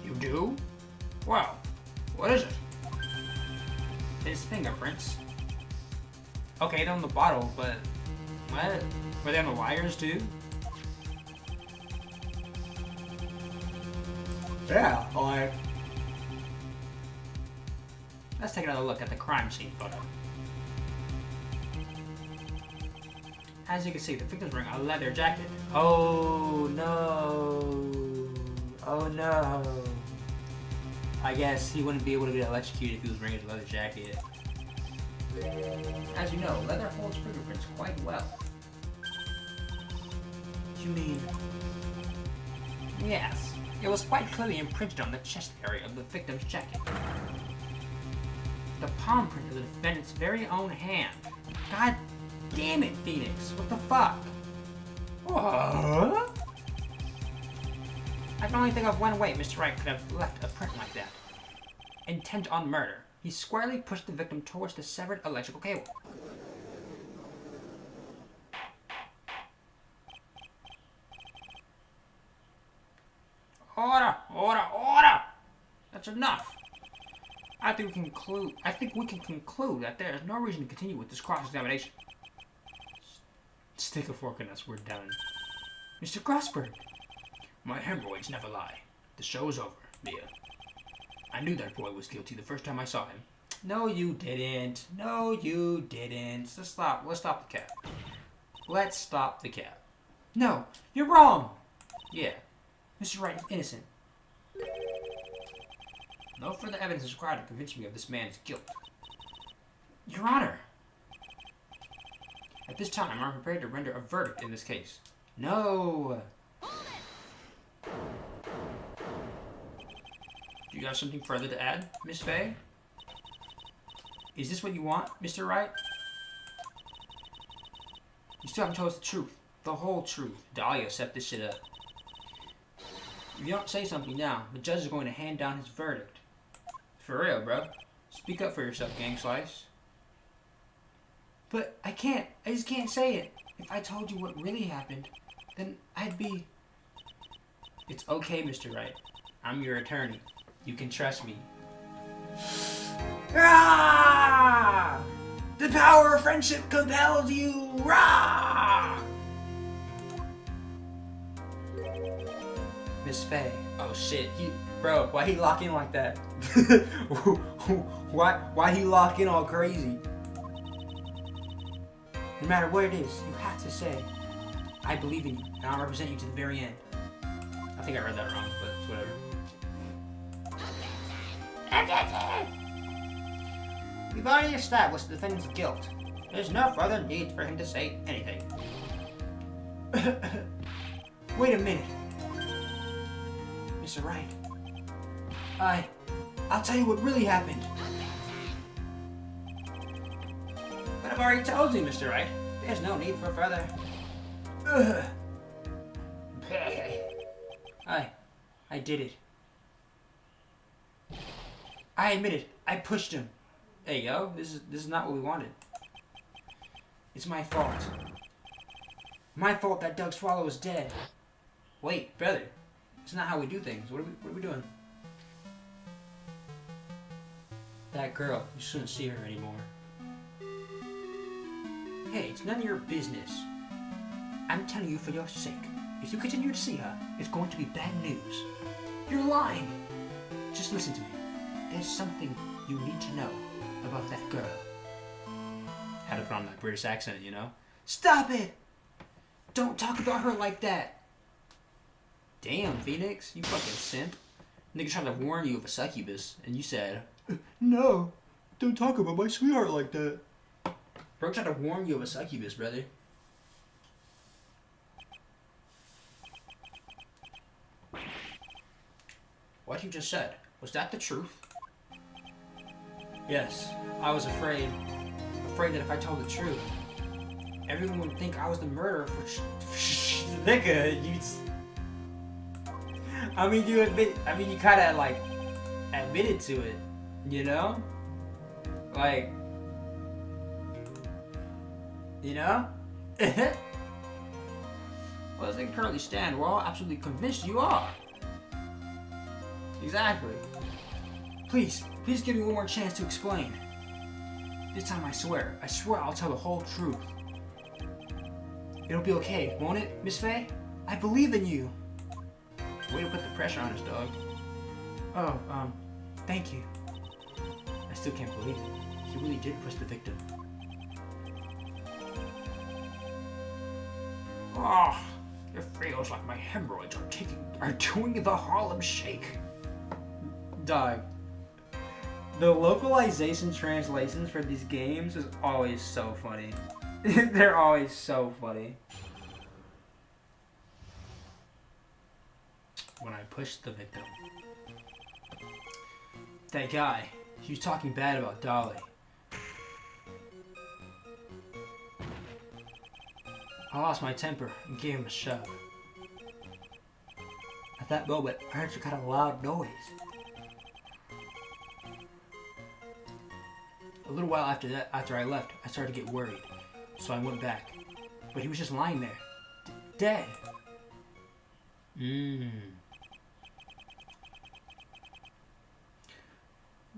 A: You do? Well, what is it? His fingerprints. Okay, they're on the bottle, but what? Were they on the wires too? Yeah, like... Let's take another look at the crime scene photo. As you can see, the victim's wearing a leather jacket. Oh no! Oh no! I guess he wouldn't be able to get electrocuted if he was wearing his leather jacket. As you know, leather holds fingerprints quite well. You mean... Yes. It was quite clearly imprinted on the chest area of the victim's jacket. The palm print of the defendant's very own hand. God damn it, Phoenix. What the fuck? What? I can only think of one way Mr. Wright could have left a print like that. Intent on murder. He squarely pushed the victim towards the severed electrical cable. Order! That's enough. I think we can conclude that there is no reason to continue with this cross-examination. Stick a fork in us, we're done. Mr. Grossberg! My hemorrhoids never lie. The show's over, Mia. I knew that boy was guilty the first time I saw him. No, you didn't. No, you didn't. Let's stop the cap. Let's stop the cap. No, you're wrong! Yeah, Mr. Wright is innocent. No further evidence is required to convince me of this man's guilt. Your Honor! At this time, I'm prepared to render a verdict in this case. No! Do you have something further to add, Miss Faye? Is this what you want, Mr. Wright? You still haven't told us the truth. The whole truth. Dahlia set this shit up. If you don't say something now, the judge is going to hand down his verdict. For real, bro. Speak up for yourself, Gang Slice. But I can't. I just can't say it. If I told you what really happened, then I'd be... It's okay, Mr. Wright. I'm your attorney. You can trust me. Ah! The power of friendship compels you! Rah! Miss Faye. Oh shit. Bro, why he lock in like that? Why he lock in all crazy? No matter what it is, you have to say, I believe in you, and I'll represent you to the very end. I think I read that wrong, but it's whatever. We've already established the defendant's guilt. There's no further need for him to say anything. Wait a minute. Mr. Wright. I'll tell you what really happened. But I've already told you, Mr. Wright. The
C: There's no need for further.
B: Ugh. I did it. I admit it. I pushed him.
A: Hey, yo, this is not what we wanted.
B: It's my fault. My fault that Doug Swallow is dead.
A: Wait, brother. It's not how we do things. What are we doing? That girl, you shouldn't see her anymore.
B: Hey, it's none of your business. I'm telling you for your sake. If you continue to see her, it's going to be bad news. You're lying. Just listen to me. There's something you need to know about that girl.
A: Had to put on that British accent, you know?
B: Stop it! Don't talk about her like that.
A: Damn, Phoenix, you fucking simp. Nigga tried to warn you of a succubus, and you said,
B: No, don't talk about my sweetheart like that.
A: bro tried to warn you of a succubus, brother.
B: What you just said, was that the truth?
A: Yes, I was afraid that if I told the truth,
B: Everyone would think I was the murderer for
A: nigga, you. You kind of like admitted to it, you know? Like, you know?
B: Well, as they currently stand, we're all absolutely convinced you are.
A: Exactly.
B: Please give me one more chance to explain. This time I swear I'll tell the whole truth. It'll be okay, won't it, Miss Faye? I believe in you.
A: Way to put the pressure on us, dog.
B: Oh, thank you.
A: I still can't believe it.
B: You really did push the victim. Oh, it feels like my hemorrhoids are doing the Harlem Shake.
A: Dog. The localization translations for these games is always so funny. They're always so funny. When I pushed the victim. That guy, he was talking bad about Dolly. I lost my temper and gave him a shove. At that moment, I heard some kind of loud noise. A little while after I left, I started to get worried, so I went back. But he was just lying there, dead.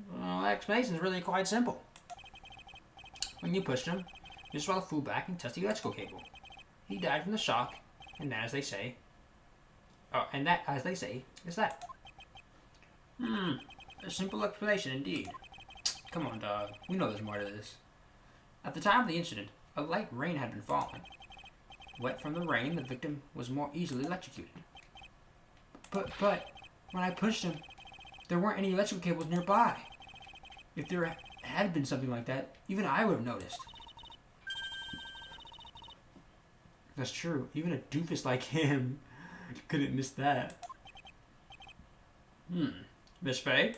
A: Well, explanation's really quite simple. When you pushed him, you just rolled the fool back and touched the electrical cable. He died from the shock, and that, as they say, is that. A simple explanation indeed. Come on, dog. We know there's more to this. At the time of the incident, a light rain had been falling. Wet from the rain, the victim was more easily electrocuted. But, when I pushed him, there weren't any electrical cables nearby. If there had been something like that, even I would have noticed. That's true. Even a doofus like him couldn't miss that. Miss Faye?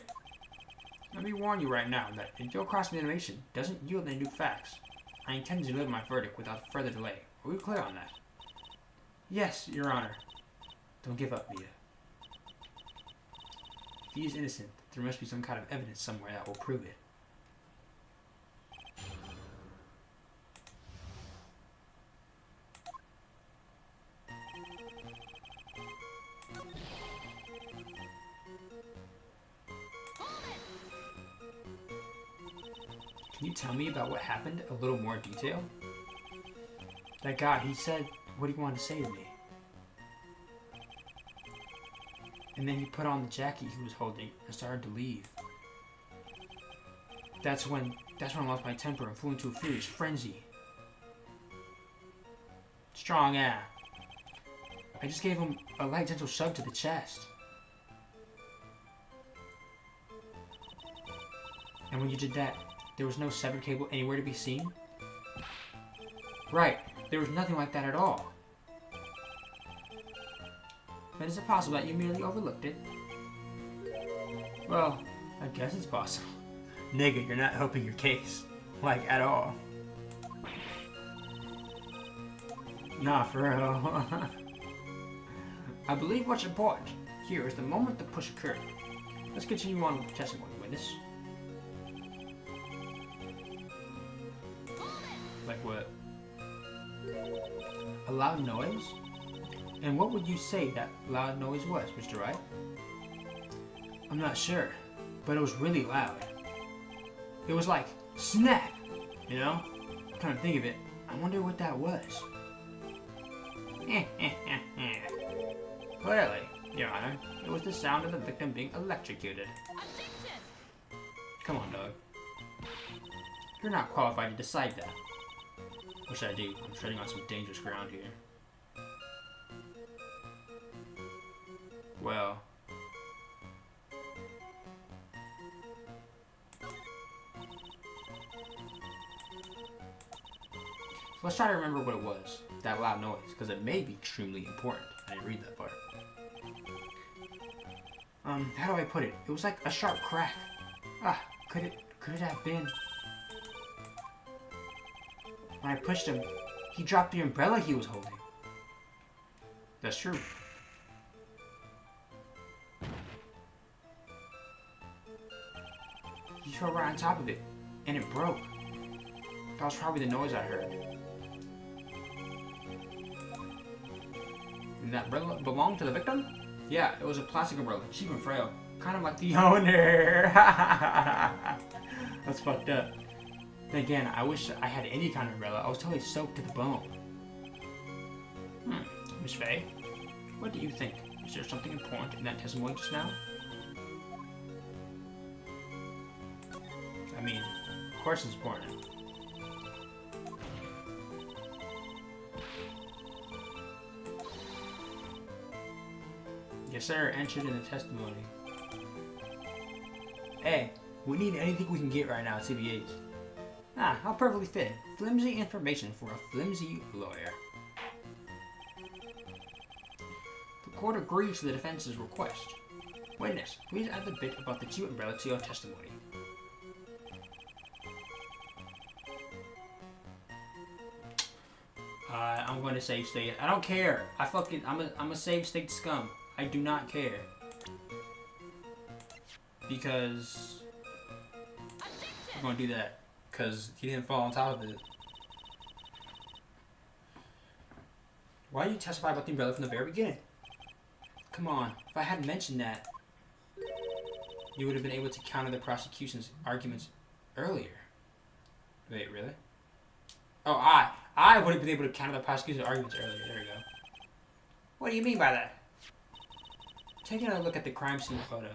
A: Let me warn you right now that if your cross-examination doesn't yield any new facts, I intend to deliver my verdict without further delay. Are we clear on that? Yes, Your Honor. Don't give up, Mia. If he is innocent, there must be some kind of evidence somewhere that will prove it. Can you tell me about what happened in a little more detail? That guy, he said what he wanted to say to me. And then he put on the jacket he was holding and started to leave. That's when I lost my temper and flew into a furious frenzy. Strong, yeah. I just gave him a light, gentle shove to the chest. And when you did that, there was no severed cable anywhere to be seen? Right, there was nothing like that at all. But is it possible that you merely overlooked it? Well, I guess it's possible. Nigga, you're not helping your case. Like, at all.
B: Nah, for real. I believe what's important here is the moment the push occurred. Let's continue on with the testimony, witness. Like what? A loud noise? And what would you say that loud noise was, Mr. Wright? I'm not sure, but it was really loud. It was like, snap! You know? Kind of think of it. I wonder what that was. Clearly, Your Honor, it was the sound of the victim being electrocuted. Come on, dog. You're not qualified to decide that. Wish I do. I'm treading on some dangerous ground here. Well. Let's try to remember what it was, that loud noise, because it may be extremely important. I didn't read that part. How do I put it? It was like a sharp crack. Could it have been? When I pushed him, he dropped the umbrella he was holding. That's true. He fell right on top of it, and it broke. That was probably the noise I heard. And that umbrella belonged to the victim? Yeah, it was a plastic umbrella, cheap and frail. Kind of like the owner. That's fucked up. Then again, I wish I had any kind of umbrella. I was totally soaked to the bone. Miss Faye, what do you think? Is there something important in that testimony just now? I mean, of course it's important. Yes, sir. Entered in the testimony. Hey, we need anything we can get right now at CBA's. How perfectly fit. Flimsy information for a flimsy lawyer. The court agrees to the defense's request. Witness, please add the bit about the cheap umbrella to your testimony. I'm going to save state. I don't care. I'm a save state scum. I do not care. Because I'm going to do that. Because he didn't fall on top of it. Why did you testify about the umbrella from the very beginning? Come on. If I hadn't mentioned that, you would have been able to counter the prosecution's arguments earlier. Wait, really? Oh, I would have been able to counter the prosecution's arguments earlier. There we go. What do you mean by that? Taking a look at the crime scene photo.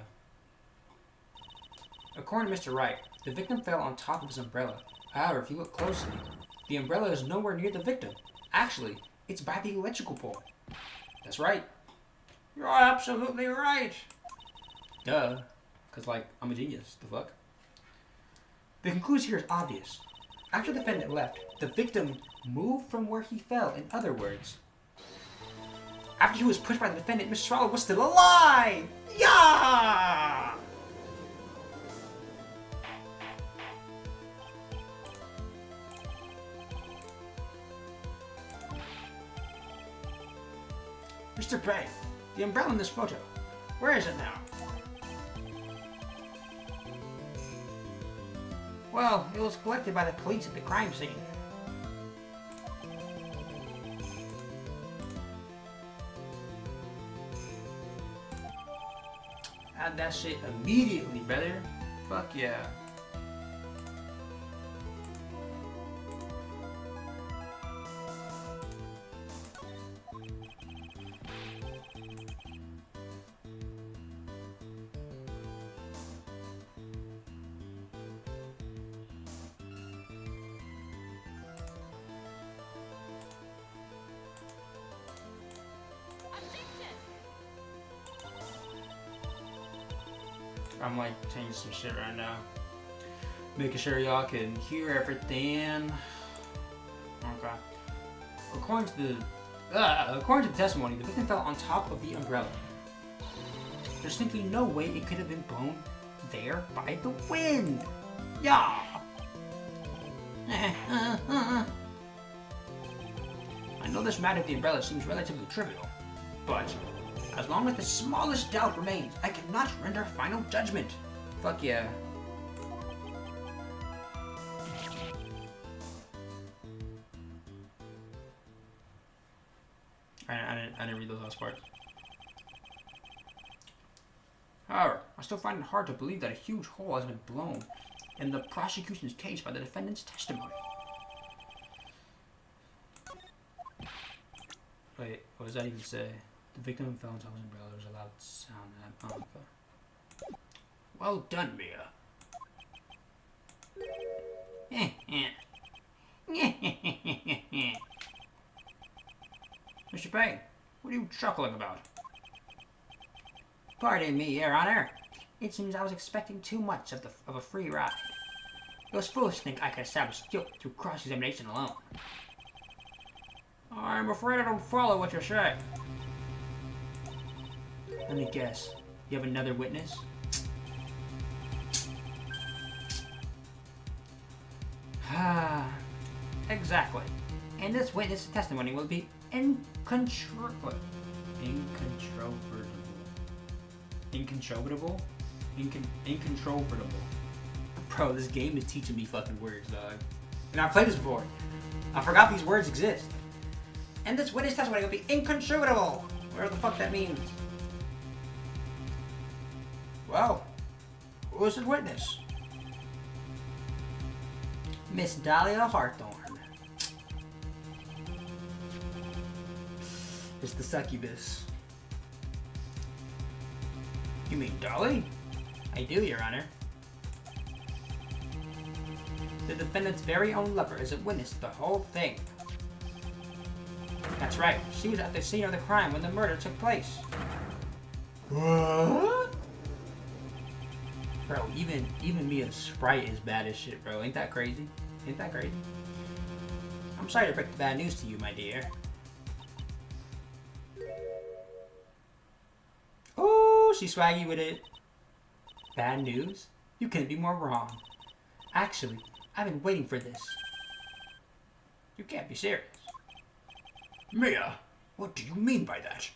B: According to Mr. Wright, the victim fell on top of his umbrella. However, if you look closely, the umbrella is nowhere near the victim. Actually, it's by the electrical pole. That's right. You're absolutely right. Duh. Because, like, I'm a genius. The fuck? The conclusion here is obvious. After the defendant left, the victim moved from where he fell. In other words, after he was pushed by the defendant, Mr. Swallow was still alive! Yeah! Mr. Bray, the umbrella in this photo, where is it now? Well, it was collected by the police at the crime scene. Add that shit immediately, brother. Fuck yeah. I'm like changing some shit right now, making sure y'all can hear everything. Okay. According to the testimony, the victim fell on top of the umbrella. There's simply no way it could have been blown there by the wind. Yeah. I know this matter of the umbrella seems relatively trivial, but as long as the smallest doubt remains, I cannot render final judgment.
A: Fuck yeah. I didn't read those last parts.
B: However, I still find it hard to believe that a huge hole has been blown in the prosecution's case by the defendant's testimony.
A: Wait, what does that even say? The victim fell into his umbrella. There's a loud sound.
B: Well done, Mia. Mr. Payne, what are you chuckling about?
C: Pardon me, Your Honor. It seems I was expecting too much of a free ride. It was foolish to think I could establish guilt through cross-examination alone.
B: I'm afraid I don't follow what you're saying.
A: Let me guess. You have another witness?
C: Exactly. And this witness testimony will be incontrovertible.
A: Incontrovertible? Incontrovertible. Bro, this game is teaching me fucking words, dog. And I've played this before. I forgot these words exist.
C: And this witness testimony will be incontrovertible. Whatever the fuck that means.
B: Well, who is the witness?
C: Miss Dahlia Hawthorne.
A: It's the succubus.
B: You mean Dolly?
C: I do, Your Honor. The defendant's very own lover is a witness to the whole thing. That's right. She was at the scene of the crime when the murder took place.
A: What? Bro, even Mia's sprite is bad as shit, bro. Ain't that crazy? Ain't that crazy?
C: I'm sorry to break the bad news to you, my dear.
A: Oh, she's swaggy with it. Bad news? You couldn't be more wrong. Actually, I've been waiting for this.
B: You can't be serious. Mia, what do you mean by that?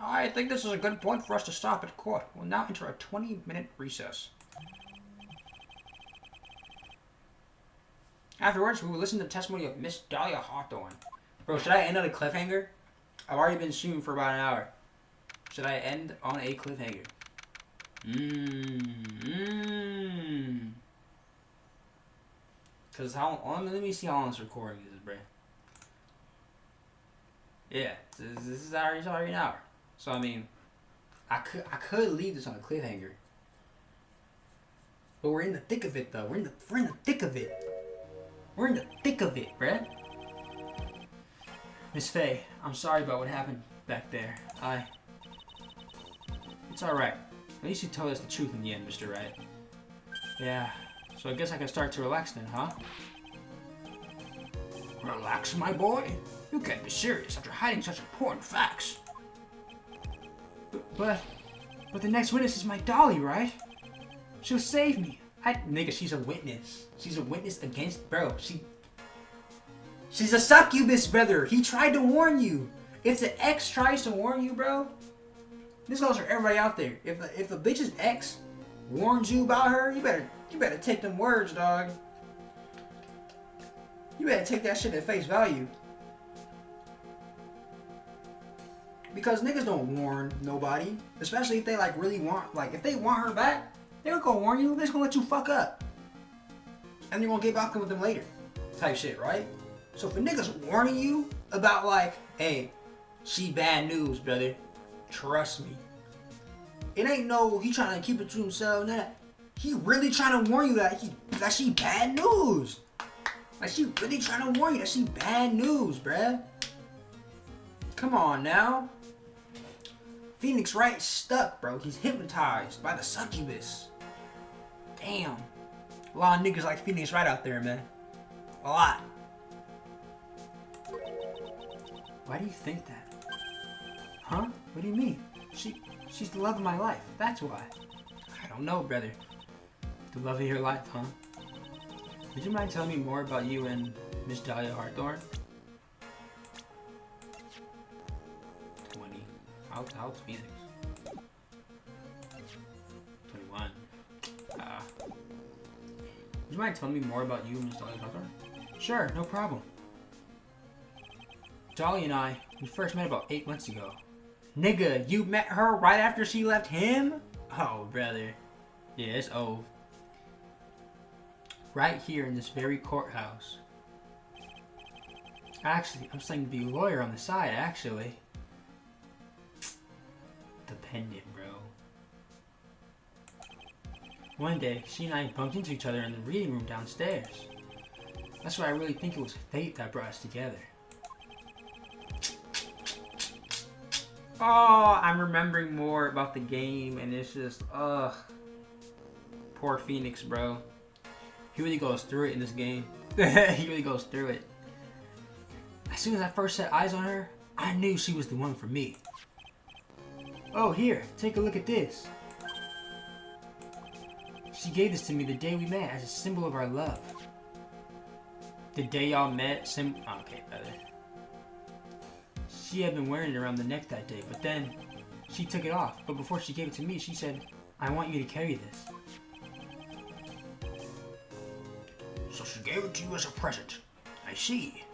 B: I think this is a good point for us to stop at court. We'll now enter a 20-minute recess. Afterwards, we will listen to the testimony of Miss Dahlia Hawthorne.
A: Bro, should I end on a cliffhanger? I've already been streaming for about an hour. Should I end on a cliffhanger? Cause let me see how long this recording is, bro. Yeah, this is already an hour. So I mean, I could leave this on a cliffhanger. But we're in the thick of it, though. We're in the thick of it. We're in the thick of it, bruh. Miss Faye, I'm sorry about what happened back there. It's alright. At least you told us the truth in the end, Mr. Wright. Yeah, so I guess I can start to relax then, huh?
B: Relax, my boy. You can't be serious after hiding such important facts.
A: But the next witness is my Dolly, right? She'll save me. Nigga, she's a witness. She's a witness against, bro. She's a succubus, brother. He tried to warn you. If the ex tries to warn you, bro, this goes for everybody out there. If a bitch's ex warns you about her, you better take them words, dog. You better take that shit at face value. Because niggas don't warn nobody, especially if they really want, if they want her back, they're gonna warn you. They're just gonna let you fuck up, and they're gonna get back with them later, type shit, right? So if a nigga's warning you about hey, she bad news, brother, trust me. It ain't he trying to keep it to himself. Nah, he really trying to warn you that she bad news. She really trying to warn you that she bad news, bruh. Come on now. Phoenix Wright stuck, bro. He's hypnotized by the succubus. Damn. A lot of niggas like Phoenix Wright out there, man. A lot. Why do you think that? Huh? What do you mean? She's the love of my life. That's why. I don't know, brother. The love of your life, huh? Would you mind telling me more about you and Miss Dahlia Hawthorne. 20. How old's Phoenix? 21. Would you mind telling me more about you, Miss Dahlia Hawthorne? Sure, no problem. Dolly and I, we first met about 8 months ago. Nigga, you met her right after she left him? Oh, brother. Yeah, it's old. Right here in this very courthouse. Actually, I'm studying to be a lawyer on the side, actually. Dependent, bro. One day, she and I bumped into each other in the reading room downstairs. That's why I really think it was fate that brought us together. Oh, I'm remembering more about the game, and it's just, ugh. Poor Phoenix, bro. He really goes through it in this game. He really goes through it. As soon as I first set eyes on her, I knew she was the one for me. Oh, here, take a look at this. She gave this to me the day we met as a symbol of our love. The day y'all met, okay, brother. She had been wearing it around the neck that day, but then she took it off. But before she gave it to me, she said, I want you to carry this. So she gave it to you as a present. I see.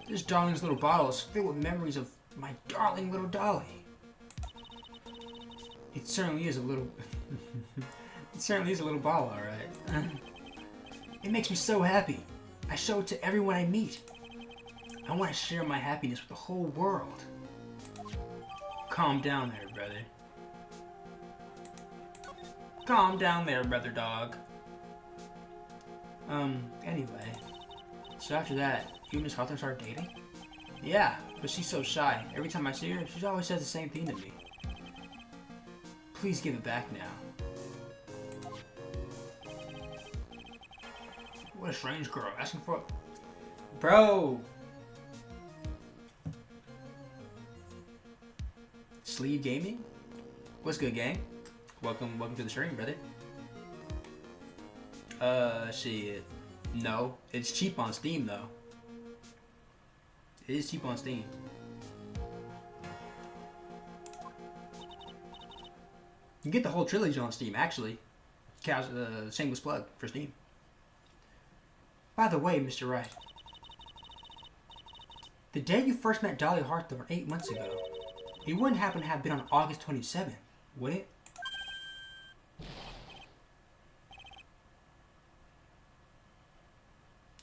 A: This darling's little bottle is filled with memories of my darling little Dolly. It certainly is a little... it certainly is a little bottle, alright. It makes me so happy. I show it to everyone I meet. I want to share my happiness with the whole world. Calm down there, brother. Calm down there, brother dog. Anyway. So after that, you and Miss Hawthorne started dating? Yeah, but she's so shy. Every time I see her, she always says the same thing to me. Please give it back now. What a strange girl asking for... Bro! Sleeve Gaming? What's good, gang? Welcome to the stream, brother. Shit. No. It's cheap on Steam, though. It is cheap on Steam. You can get the whole trilogy on Steam, actually. Shameless plug for Steam. By the way, Mr. Wright. The day you first met Dolly Hawthorne 8 months ago, it wouldn't happen to have been on August 27th, would it?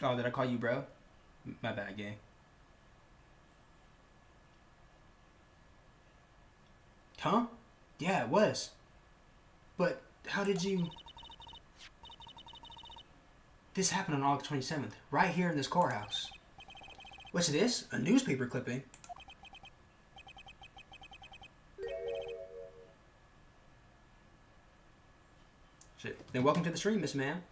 A: Oh, did I call you bro? My bad, gang. Huh? Yeah, it was. But how did you... This happened on August 27th, right here in this courthouse. What's this? A newspaper clipping? Shit. Then welcome to the stream, Miss Man.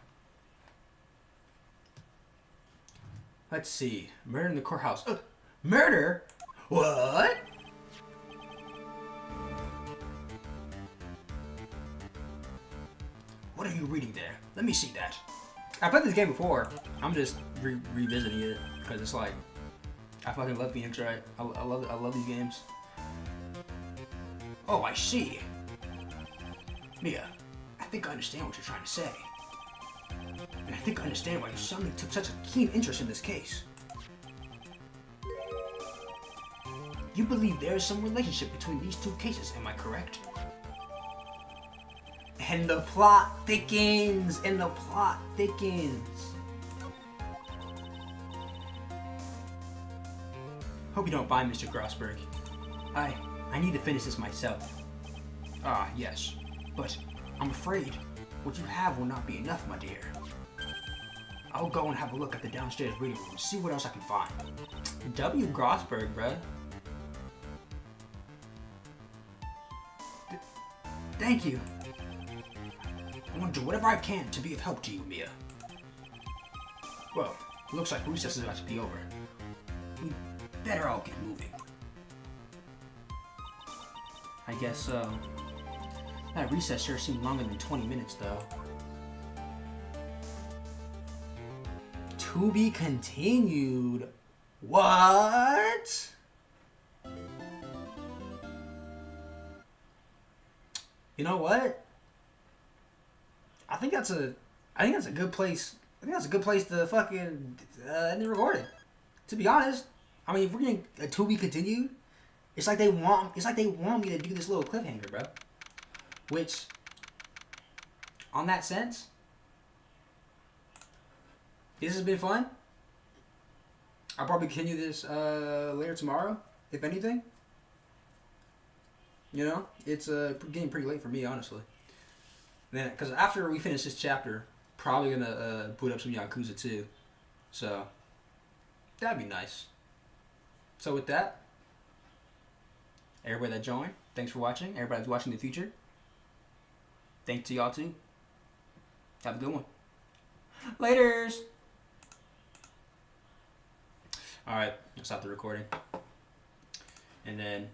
A: Let's see. Murder in the courthouse. Murder? What? What are you reading there? Let me see that. I played this game before. I'm just revisiting it because it's like I fucking love Phoenix Wright. I love these games. Oh, I see. Mia, I think I understand what you're trying to say. And I think I understand why you suddenly took such a keen interest in this case. You believe there is some relationship between these two cases, am I correct? And the plot thickens! And the plot thickens! Hope you don't mind, Mr. Grossberg. I need to finish this myself. Ah, yes. But I'm afraid what you have will not be enough, my dear. I'll go and have a look at the downstairs reading room and see what else I can find. W. Grossberg, bruh. Thank you. I want to do whatever I can to be of help to you, Mia. Well, it looks like recess is about to be over. We better all get moving. I guess so. That recess sure seemed longer than 20 minutes, though. To be continued. What? You know what? I think that's a good place. I think that's a good place to fucking end the recording. To be honest, I mean, if we're getting a to be continued, it's like they want me to do this little cliffhanger, bro. Which, on that sense, this has been fun. I'll probably continue this later tomorrow, if anything. You know, it's getting pretty late for me, honestly. Then, because after we finish this chapter, probably gonna boot up some Yakuza too. So that'd be nice. So with that, everybody that joined, thanks for watching. Everybody that's watching in the future, thanks to y'all too. Have a good one. Laters. All right, I'll stop the recording, and then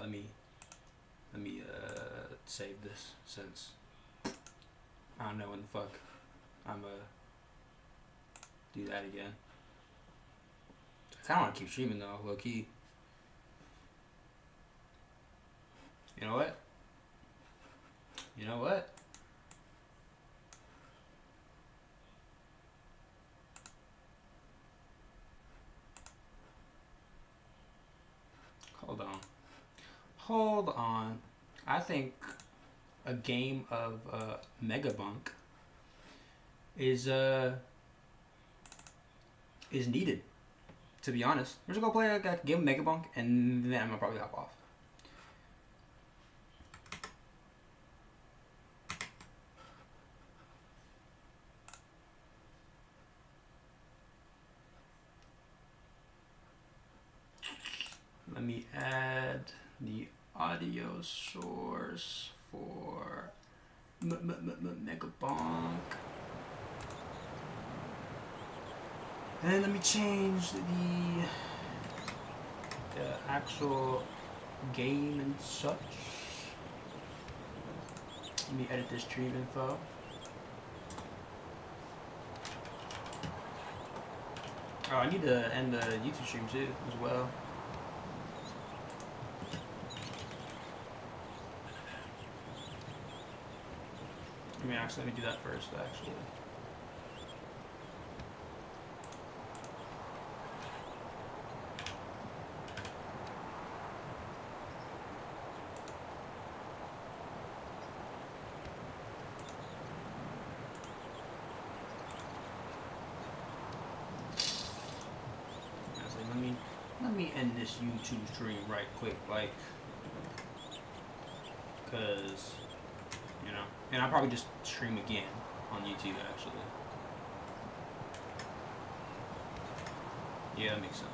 A: let me save this, since I don't know when the fuck I'm do that again. I kind of want to keep streaming though, low key. You know what? You know what? Hold on. Hold on. I think a game of megabonk is needed. To be honest, we're just gonna play a game of megabonk, and then I'm gonna probably hop off. Let me add the audio source for megabonk. And let me change the actual game and such. Let me edit this stream info. Oh, I need to end the YouTube stream too, as well. I mean, actually, let me do that first, actually. Let me end this YouTube stream right quick, like, cause, you know, and I'll probably just stream again on YouTube, actually. Yeah, that makes sense.